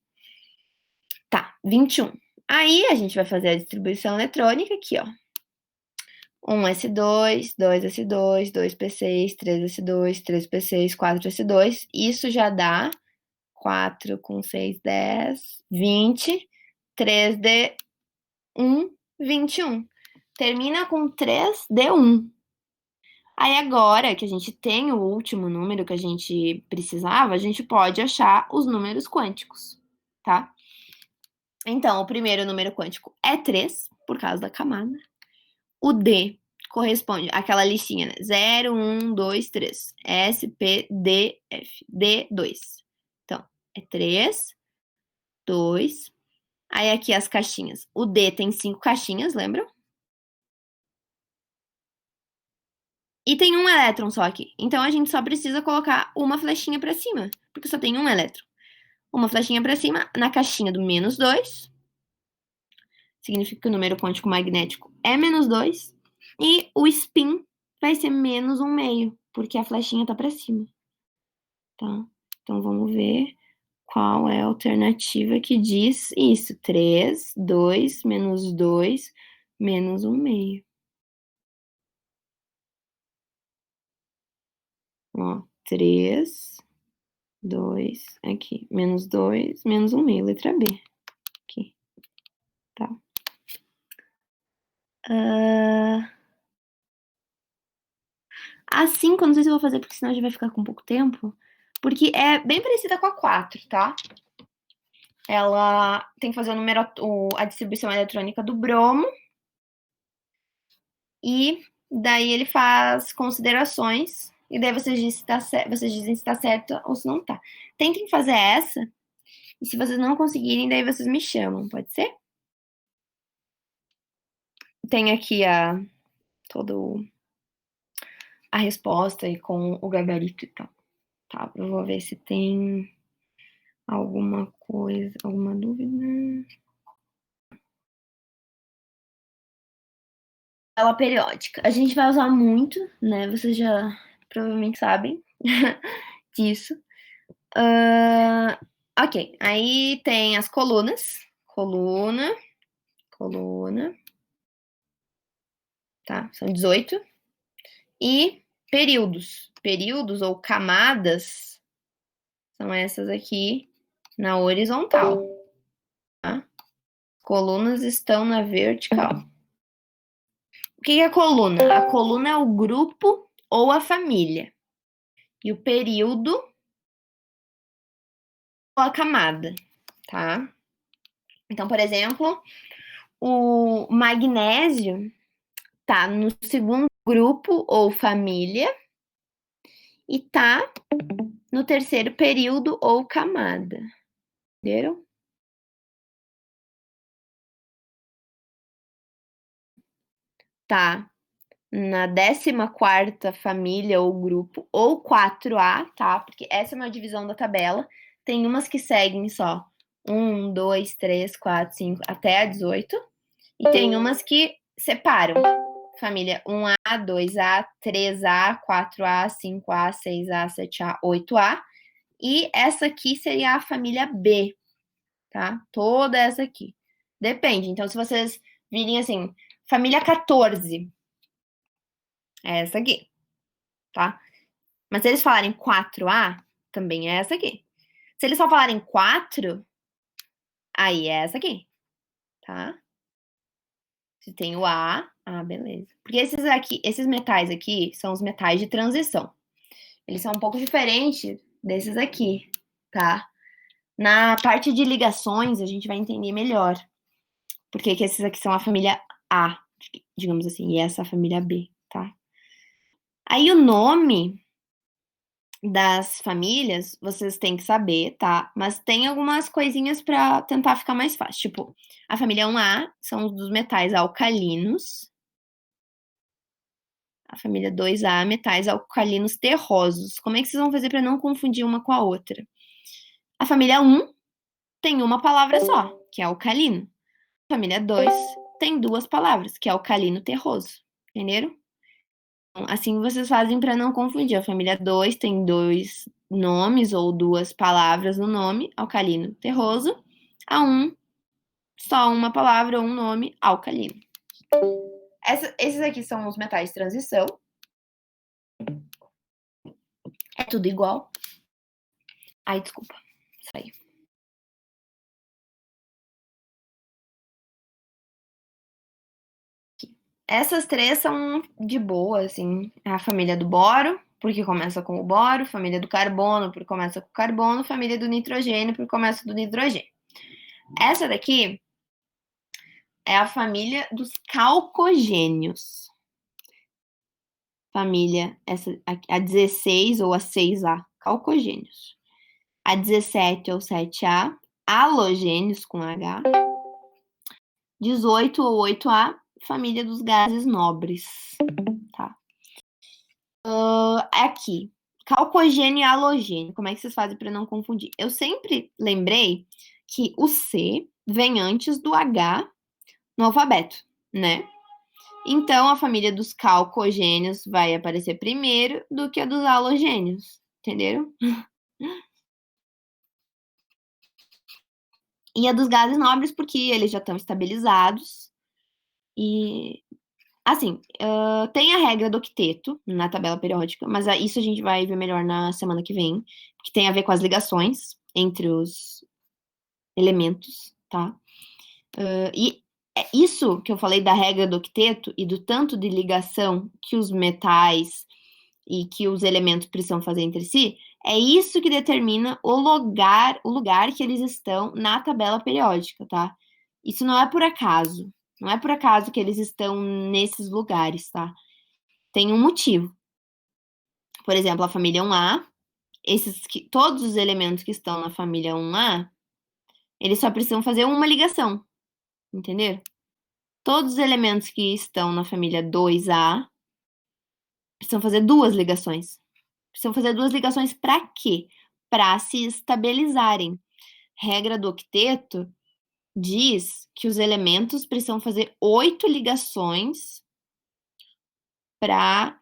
Tá, 21. Aí, a gente vai fazer a distribuição eletrônica aqui, ó. 1s2, 2s2, 2p6, 3s2, 3p6, 4s2. Isso já dá 4 com 6, 10, 20. 3d1, 21. Termina com 3d1. Aí agora que a gente tem o último número que a gente precisava, a gente pode achar os números quânticos, tá? Então, o primeiro número quântico é 3, por causa da camada. O D corresponde àquela listinha, né? 0, 1, 2, 3. S, P, D, F. D, 2. Então, é 3, 2. Aí aqui as caixinhas. O D tem 5 caixinhas, lembram? E tem um elétron só aqui. Então, a gente só precisa colocar uma flechinha para cima, porque só tem um elétron. Uma flechinha para cima na caixinha do menos 2. Significa que o número quântico magnético é menos 2. E o spin vai ser menos 1/2, porque a flechinha tá para cima. Tá? Então, vamos ver qual é a alternativa que diz isso. 3, 2, menos 2, menos 1/2. Ó, 3, 2, aqui. Menos 2, menos 1/2, letra B. Aqui, tá? A 5, eu não sei se eu vou fazer, porque senão a gente vai ficar com pouco tempo. Porque é bem parecida com a 4, tá? Ela tem que fazer a distribuição eletrônica do bromo. E daí ele faz considerações. E daí vocês dizem se tá certo ou se não tá. Tentem fazer essa. E se vocês não conseguirem, daí vocês me chamam, pode ser? Tem aqui toda a resposta e com o gabarito e tal. Tá, eu vou ver se tem alguma coisa, alguma dúvida. Tabela periódica. A gente vai usar muito, né? Vocês já provavelmente sabem disso. Ok, aí tem as colunas. Coluna, coluna. Tá, são 18. E períodos. Períodos ou camadas são essas aqui na horizontal. Tá? Colunas estão na vertical. O que é a coluna? A coluna é o grupo ou a família. E o período ou a camada, tá? Então, por exemplo, o magnésio tá no segundo grupo ou família e tá no terceiro período ou camada. Entenderam? Tá na 14ª família ou grupo, ou 4A, tá? Porque essa é uma divisão da tabela. Tem umas que seguem só 1, 2, 3, 4, 5, até a 18. E tem umas que separam. Família 1A, 2A, 3A, 4A, 5A, 6A, 7A, 8A. E essa aqui seria a família B, tá? Toda essa aqui. Depende. Então, se vocês virem assim, família 14, é essa aqui, tá? Mas se eles falarem 4A, também é essa aqui. Se eles só falarem 4, aí é essa aqui, tá? Se tem o A, beleza. Porque esses metais aqui são os metais de transição. Eles são um pouco diferentes desses aqui, tá? Na parte de ligações, a gente vai entender melhor. Porque que esses aqui são a família A, digamos assim, e essa a família B, tá? Aí o nome das famílias, vocês têm que saber, tá? Mas tem algumas coisinhas para tentar ficar mais fácil. Tipo, a família 1A são os dos metais alcalinos. A família 2A, metais alcalinos terrosos. Como é que vocês vão fazer para não confundir uma com a outra? A família 1 tem uma palavra só, que é alcalino. A família 2 tem duas palavras, que é alcalino terroso. Entenderam? Assim vocês fazem para não confundir. A família 2 tem dois nomes ou duas palavras no nome, alcalino terroso. A 1, só uma palavra ou um nome, alcalino. Esses aqui são os metais de transição. É tudo igual. Ai, desculpa. Saiu. Essas três são de boa, assim. É a família do boro, porque começa com o boro, família do carbono, porque começa com o carbono, família do nitrogênio, porque começa do nitrogênio. Essa daqui é a família dos calcogênios. Família, essa, a 16 ou a 6A, calcogênios. A 17 ou 7A, halogênios com H. 18 ou 8A, família dos gases nobres. Tá. Aqui, calcogênio e halogênio. Como é que vocês fazem para não confundir? Eu sempre lembrei que o C vem antes do H no alfabeto, né? Então, a família dos calcogênios vai aparecer primeiro do que a dos halogênios, entenderam? E a dos gases nobres, porque eles já estão estabilizados. E, assim, tem a regra do octeto na tabela periódica, mas isso a gente vai ver melhor na semana que vem, que tem a ver com as ligações entre os elementos, tá? E é isso que eu falei da regra do octeto e do tanto de ligação que os metais e que os elementos precisam fazer entre si, é isso que determina o lugar que eles estão na tabela periódica, tá? Isso não é por acaso. Não é por acaso que eles estão nesses lugares, tá? Tem um motivo. Por exemplo, a família 1A, todos os elementos que estão na família 1A, eles só precisam fazer uma ligação, entendeu? Todos os elementos que estão na família 2A precisam fazer duas ligações. Precisam fazer duas ligações para quê? Para se estabilizarem. Regra do octeto diz que os elementos precisam fazer 8 ligações para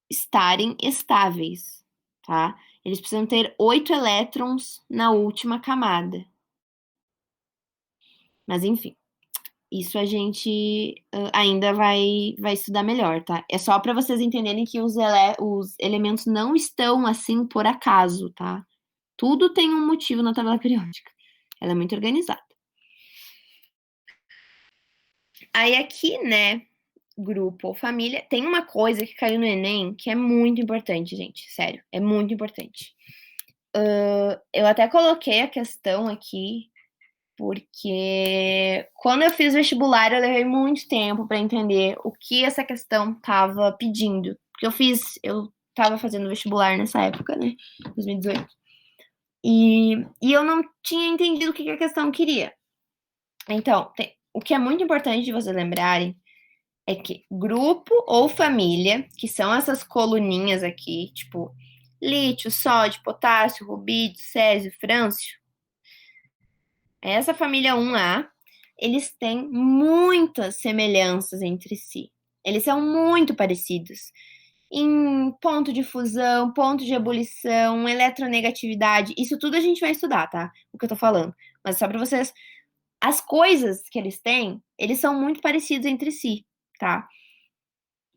estarem estáveis, tá? Eles precisam ter 8 elétrons na última camada. Mas enfim, isso a gente ainda vai estudar melhor, tá? É só para vocês entenderem que os elementos não estão assim por acaso, tá? Tudo tem um motivo na tabela periódica. Ela é muito organizada. Aí aqui, né, grupo ou família, tem uma coisa que caiu no Enem que é muito importante, gente. Sério, é muito importante. Eu até coloquei a questão aqui, porque quando eu fiz vestibular, eu levei muito tempo para entender o que essa questão estava pedindo. Porque eu estava fazendo vestibular nessa época, né, 2018. E eu não tinha entendido o que a questão queria. Então, o que é muito importante de vocês lembrarem é que grupo ou família, que são essas coluninhas aqui, tipo lítio, sódio, potássio, rubídio, césio, frâncio, essa família 1A, eles têm muitas semelhanças entre si. Eles são muito parecidos em ponto de fusão, ponto de ebulição, eletronegatividade, isso tudo a gente vai estudar, tá? O que eu tô falando. Mas só para vocês, as coisas que eles têm, eles são muito parecidos entre si, tá?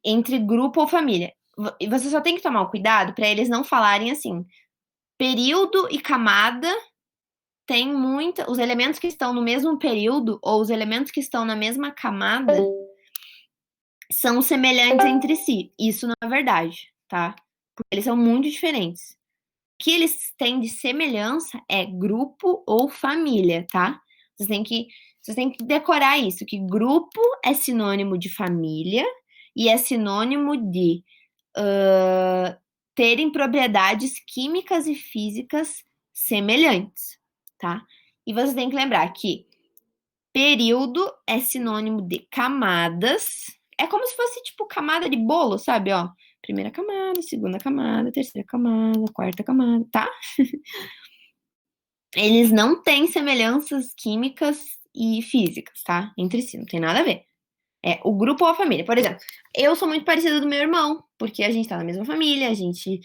Entre grupo ou família. E você só tem que tomar um cuidado para eles não falarem assim, período e camada tem muita. Os elementos que estão no mesmo período ou os elementos que estão na mesma camada são semelhantes entre si. Isso não é verdade, tá? Porque eles são muito diferentes. O que eles têm de semelhança é grupo ou família, tá? Vocês têm que decorar isso, que grupo é sinônimo de família e é sinônimo de terem propriedades químicas e físicas semelhantes, tá? E você tem que lembrar que período é sinônimo de camadas. É como se fosse, tipo, camada de bolo, sabe? Ó, primeira camada, segunda camada, terceira camada, quarta camada, tá? Eles não têm semelhanças químicas e físicas, tá? Entre si, não tem nada a ver. É o grupo ou a família. Por exemplo, eu sou muito parecida do meu irmão, porque a gente tá na mesma família, a gente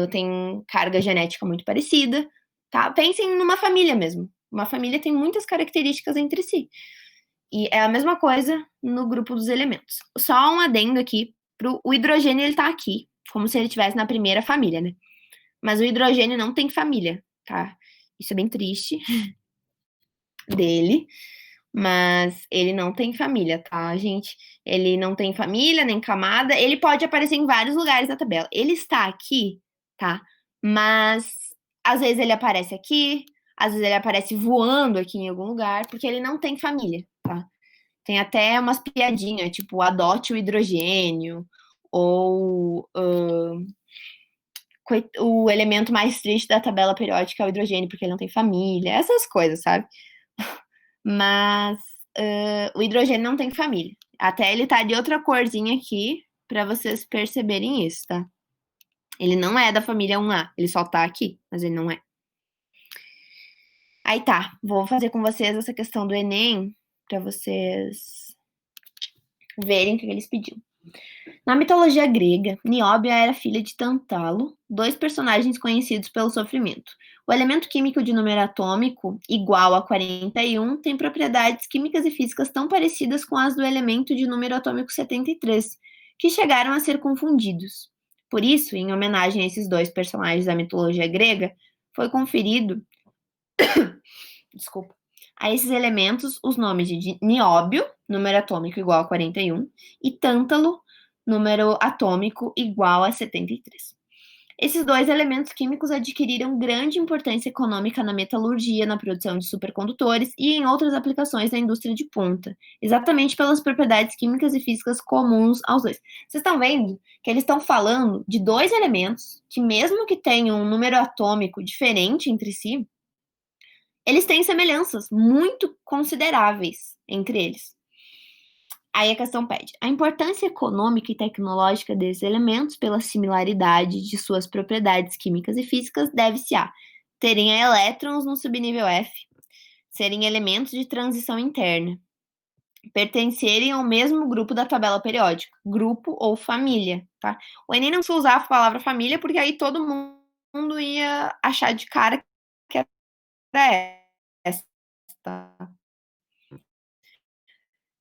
tem carga genética muito parecida, tá? Pensem numa família mesmo. Uma família tem muitas características entre si. E é a mesma coisa no grupo dos elementos. Só um adendo aqui o hidrogênio, ele tá aqui, como se ele estivesse na primeira família, né? Mas o hidrogênio não tem família, tá? Isso é bem triste dele, mas ele não tem família, tá, gente? Ele não tem família, nem camada. Ele pode aparecer em vários lugares da tabela. Ele está aqui, tá? Mas às vezes ele aparece aqui, às vezes ele aparece voando aqui em algum lugar, porque ele não tem família, tá? Tem até umas piadinhas, tipo, adote o hidrogênio, ou o elemento mais triste da tabela periódica é o hidrogênio, porque ele não tem família, essas coisas, sabe? Mas o hidrogênio não tem família. Até ele tá de outra corzinha aqui, pra vocês perceberem isso, tá? Ele não é da família 1A, ele só tá aqui, mas ele não é. Aí tá, vou fazer com vocês essa questão do Enem, pra vocês verem o que eles pediram. Na mitologia grega, Nióbia era filha de Tantalo, dois personagens conhecidos pelo sofrimento. O elemento químico de número atômico igual a 41 tem propriedades químicas e físicas tão parecidas com as do elemento de número atômico 73, que chegaram a ser confundidos. Por isso, em homenagem a esses dois personagens da mitologia grega, foi conferido, desculpa, a esses elementos os nomes de nióbio, número atômico igual a 41, e tântalo, número atômico igual a 73. Esses dois elementos químicos adquiriram grande importância econômica na metalurgia, na produção de supercondutores e em outras aplicações da indústria de ponta, exatamente pelas propriedades químicas e físicas comuns aos dois. Vocês estão vendo que eles estão falando de dois elementos que, mesmo que tenham um número atômico diferente entre si, eles têm semelhanças muito consideráveis entre eles. Aí a questão pede: a importância econômica e tecnológica desses elementos, pela similaridade de suas propriedades químicas e físicas, deve-se a terem elétrons no subnível F, serem elementos de transição interna, pertencerem ao mesmo grupo da tabela periódica, grupo ou família, tá? O Enem não precisa usar a palavra família, porque aí todo mundo ia achar de cara que era essa, tá?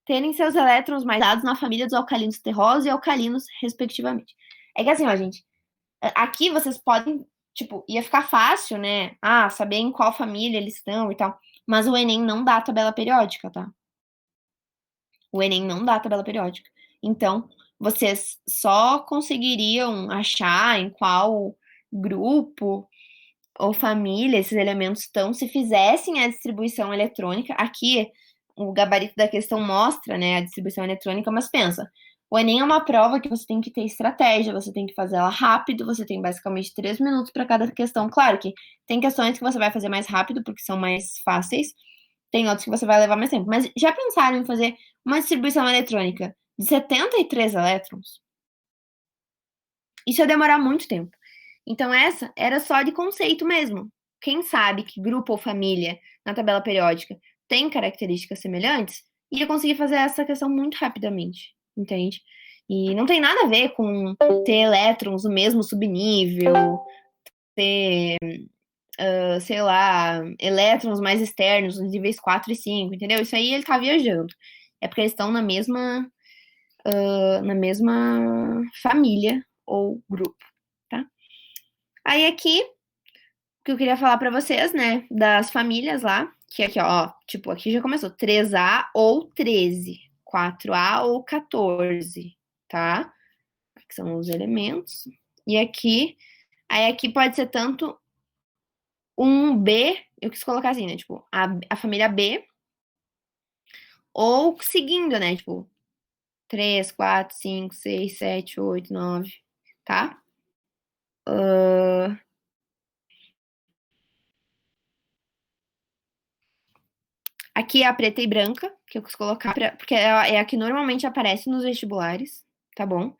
Terem seus elétrons mais dados na família dos alcalinos terrosos e alcalinos, respectivamente. É que assim, ó, gente, aqui vocês podem, tipo, ia ficar fácil, né? Ah, saber em qual família eles estão e tal. Mas o Enem não dá tabela periódica, tá? O Enem não dá tabela periódica. Então, vocês só conseguiriam achar em qual grupo ou família esses elementos estão se fizessem a distribuição eletrônica. Aqui, o gabarito da questão mostra, né, a distribuição eletrônica, mas pensa, o Enem é uma prova que você tem que ter estratégia, você tem que fazer ela rápido, você tem basicamente 3 minutos para cada questão. Claro que tem questões que você vai fazer mais rápido, porque são mais fáceis, tem outros que você vai levar mais tempo. Mas já pensaram em fazer uma distribuição eletrônica de 73 elétrons? Isso ia demorar muito tempo. Então, essa era só de conceito mesmo. Quem sabe que grupo ou família na tabela periódica tem características semelhantes, ia conseguir fazer essa questão muito rapidamente, entende? E não tem nada a ver com ter elétrons no mesmo subnível, ter, sei lá, elétrons mais externos, nos níveis 4 e 5, entendeu? Isso aí ele tá viajando. É porque eles estão na mesma família ou grupo, tá? Aí aqui que eu queria falar pra vocês, né, das famílias lá, que aqui, ó, tipo, aqui já começou 3A ou 13, 4A ou 14, tá? Aqui são os elementos. E aqui, aí aqui pode ser tanto um B, eu quis colocar assim, né, tipo, a família B, ou seguindo, né, tipo, 3, 4, 5, 6, 7, 8, 9, tá? Aqui é a preta e branca, que eu quis colocar, porque é a que normalmente aparece nos vestibulares, tá bom?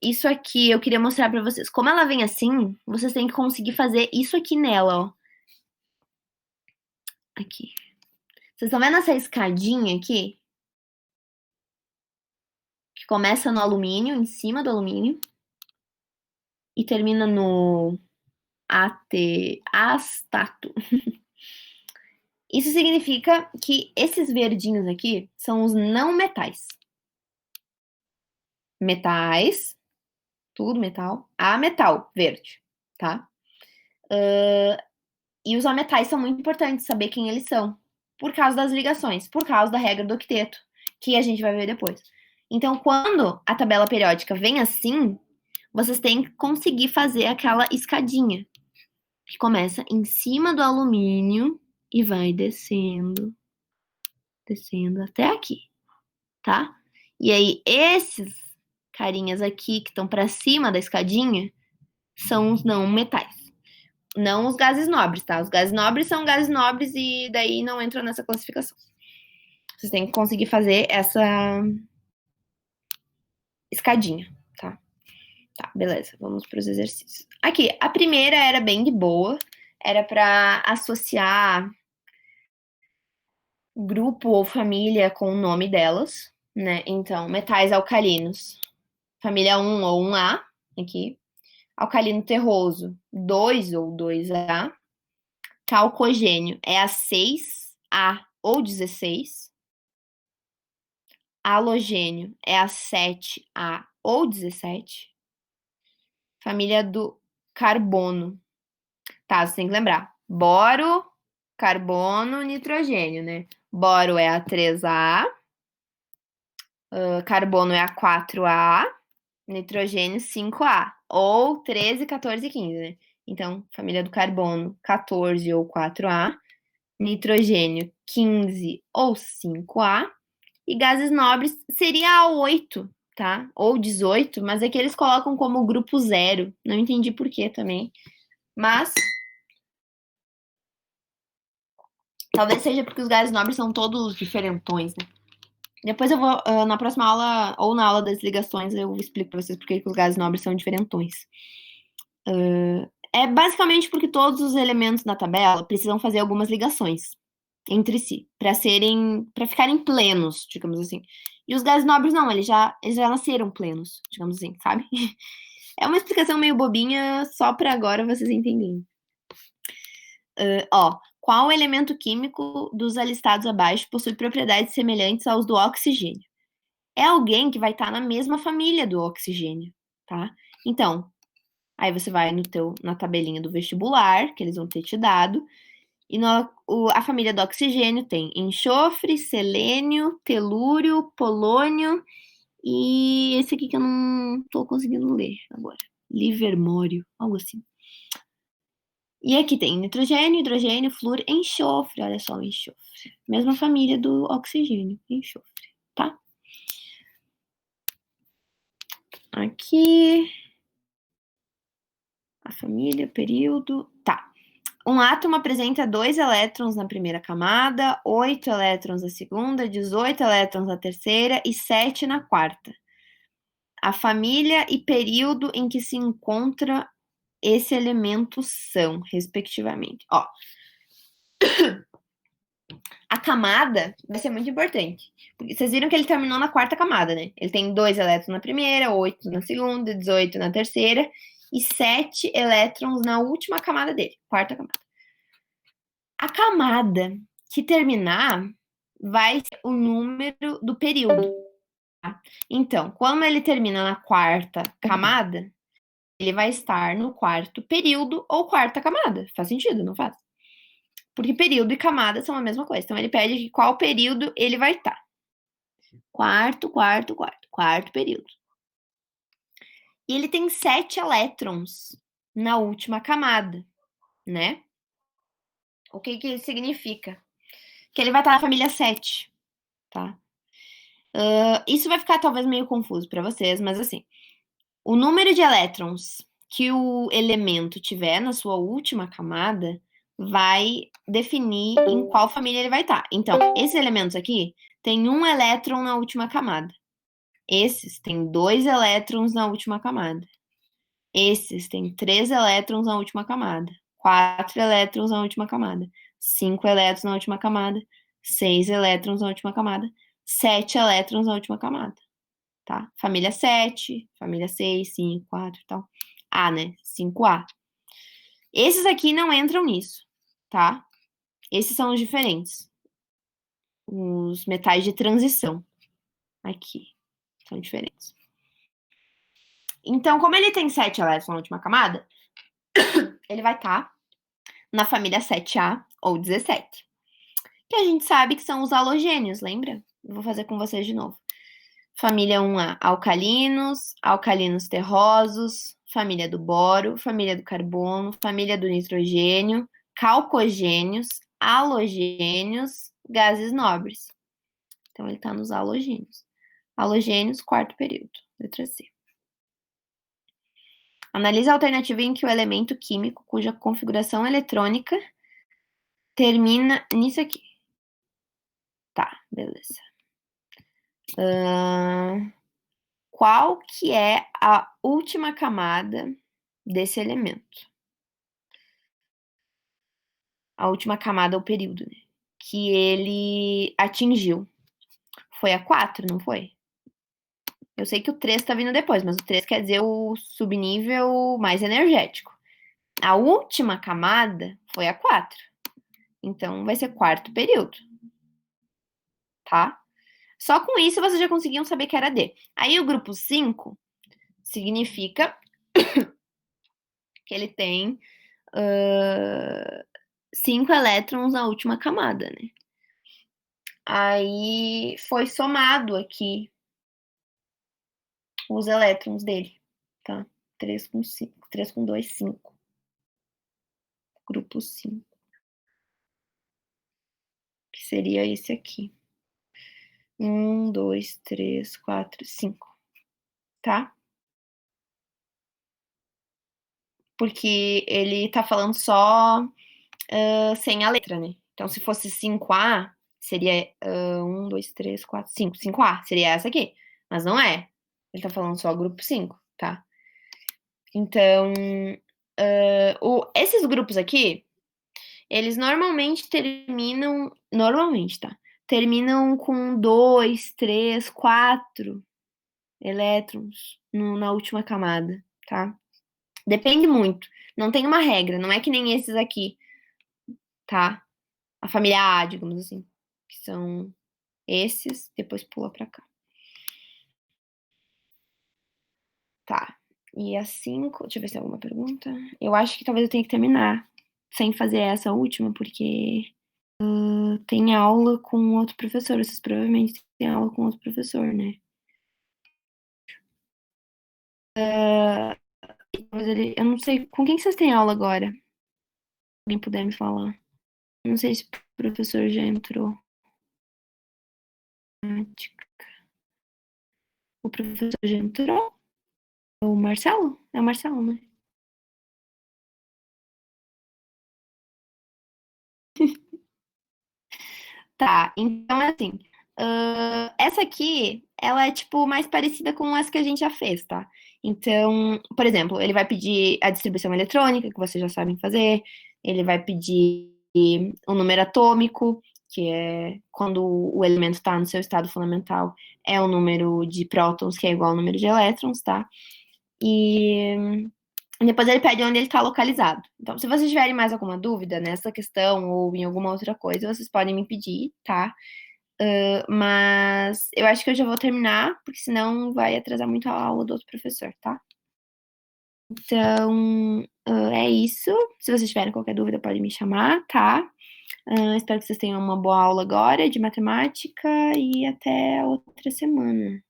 Isso aqui eu queria mostrar pra vocês. Como ela vem assim, vocês têm que conseguir fazer isso aqui nela, ó. Aqui. Vocês estão vendo essa escadinha aqui? Que começa no alumínio, em cima do alumínio, e termina no astato. Isso significa que esses verdinhos aqui são os não metais. Metais, tudo metal, metal, verde, tá? E os ametais são muito importantes saber quem eles são, por causa das ligações, por causa da regra do octeto, que a gente vai ver depois. Então, quando a tabela periódica vem assim, vocês têm que conseguir fazer aquela escadinha, que começa em cima do alumínio e vai descendo, descendo até aqui, tá? E aí, esses carinhas aqui que estão para cima da escadinha são os não metais. Não os gases nobres, tá? Os gases nobres são gases nobres e daí não entram nessa classificação. Vocês têm que conseguir fazer essa escadinha, tá? Tá, beleza. Vamos para os exercícios. Aqui, a primeira era bem de boa. Era para associar grupo ou família com o nome delas, né? Então, metais alcalinos, família 1 ou 1A, aqui. Alcalino terroso, 2 ou 2A. Calcogênio é a 6A ou 16. Halogênio é a 7A ou 17. Família do carbono. Tá, você tem que lembrar. Boro, carbono, nitrogênio, né? Boro é a 3A, carbono é a 4A, nitrogênio 5A. Ou 13, 14 e 15, né? Então, família do carbono 14 ou 4A, nitrogênio 15 ou 5A, e gases nobres seria a 8, tá? Ou 18, mas é que eles colocam como grupo zero. Não entendi por que também. Mas talvez seja porque os gases nobres são todos diferentões, né? Depois eu vou, na próxima aula, ou na aula das ligações, eu explico pra vocês por que os gases nobres são diferentões. É basicamente porque todos os elementos da tabela precisam fazer algumas ligações entre si, para ficarem plenos, digamos assim. E os gases nobres não, eles já nasceram plenos, digamos assim, sabe? É uma explicação meio bobinha, só para agora vocês entenderem. Qual elemento químico dos alistados abaixo possui propriedades semelhantes aos do oxigênio? É alguém que vai estar na mesma família do oxigênio, tá? Então, aí você vai na tabelinha do vestibular, que eles vão ter te dado, e a família do oxigênio tem enxofre, selênio, telúrio, polônio e esse aqui que eu não tô conseguindo ler agora. Livermório, algo assim. E aqui tem nitrogênio, hidrogênio, flúor, enxofre. Olha só o enxofre. Mesma família do oxigênio, enxofre, tá? Aqui. A família, período. Tá. Um átomo apresenta 2 elétrons na primeira camada, 8 elétrons na segunda, 18 elétrons na terceira e 7 na quarta. A família e período em que se encontra esse elemento são, respectivamente. Ó, a camada vai ser muito importante. Porque vocês viram que ele terminou na quarta camada, né? Ele tem 2 elétrons na primeira, 8 na segunda, 18 na terceira e 7 elétrons na última camada dele, quarta camada. A camada que terminar vai ser o número do período. Tá? Então, quando ele termina na quarta camada, ele vai estar no quarto período ou quarta camada. Faz sentido, não faz? Porque período e camada são a mesma coisa. Então, ele pede que qual período ele vai estar. Quarto período. E ele tem 7 elétrons na última camada, né? O que isso significa? Que ele vai estar na família 7, tá? Isso vai ficar talvez meio confuso para vocês, mas assim, O número de elétrons que o elemento tiver na sua última camada vai definir em qual família ele vai estar. Então, esses elementos aqui têm um elétron na última camada. Esses têm 2 elétrons na última camada. Esses têm 3 elétrons na última camada. 4 elétrons na última camada. 5 elétrons na última camada. 6 elétrons na última camada. 7 elétrons na última camada. Tá? Família 7, família 6, 5, 4 e tal. A, né? 5A. Esses aqui não entram nisso, tá? Esses são os diferentes. Os metais de transição. Aqui. São diferentes. Então, como ele tem 7 elétrons na última camada, ele vai estar na família 7A ou 17. Que a gente sabe que são os halogênios, lembra? Eu vou fazer com vocês de novo. Família 1A, alcalinos, alcalinos terrosos, família do boro, família do carbono, família do nitrogênio, calcogênios, halogênios, gases nobres. Então, ele está nos halogênios. Halogênios, quarto período, letra C. Analise a alternativa em que o elemento químico cuja configuração eletrônica termina nisso aqui. Tá, beleza. Qual que é a última camada desse elemento? A última camada ou período, né? Que ele atingiu. Foi a 4, não foi? Eu sei que o 3 tá vindo depois, mas o 3 quer dizer o subnível mais energético. A última camada foi a 4. Então, vai ser quarto período. Tá? Só com isso vocês já conseguiam saber que era D. Aí o grupo 5 significa que ele tem 5 elétrons na última camada, né? Aí foi somado aqui os elétrons dele, tá? 3 com 5, 3 com 2, 5. Grupo 5. Que seria esse aqui. 1, 2, 3, 4, 5. Tá? Porque ele tá falando só sem a letra, né? Então, se fosse 5A, seria 1, 2, 3, 4, 5. 5A seria essa aqui. Mas não é. Ele tá falando só grupo 5, tá? Então, esses grupos aqui, eles normalmente terminam. Normalmente, tá? Terminam com 2, 3, 4 elétrons na última camada, tá? Depende muito. Não tem uma regra, não é que nem esses aqui, tá? A família A, digamos assim, que são esses, depois pula pra cá. Tá. E a 5, deixa eu ver se tem alguma pergunta. Eu acho que talvez eu tenha que terminar sem fazer essa última, porque tem aula com outro professor. Vocês provavelmente têm aula com outro professor, né? Eu não sei, com quem que vocês têm aula agora? Se alguém puder me falar. Não sei se o professor já entrou. O professor já entrou? O Marcelo? É o Marcelo, né? Tá, então é assim. Essa aqui, ela é, tipo, mais parecida com as que a gente já fez, tá? Então, por exemplo, ele vai pedir a distribuição eletrônica, que vocês já sabem fazer. Ele vai pedir o número atômico, que é quando o elemento está no seu estado fundamental, é o número de prótons, que é igual ao número de elétrons, tá? E depois ele pede onde ele está localizado. Então, se vocês tiverem mais alguma dúvida nessa questão ou em alguma outra coisa, vocês podem me pedir, tá? Mas eu acho que eu já vou terminar, porque senão vai atrasar muito a aula do outro professor, tá? Então, é isso. Se vocês tiverem qualquer dúvida, podem me chamar, tá? Espero que vocês tenham uma boa aula agora de matemática e até outra semana.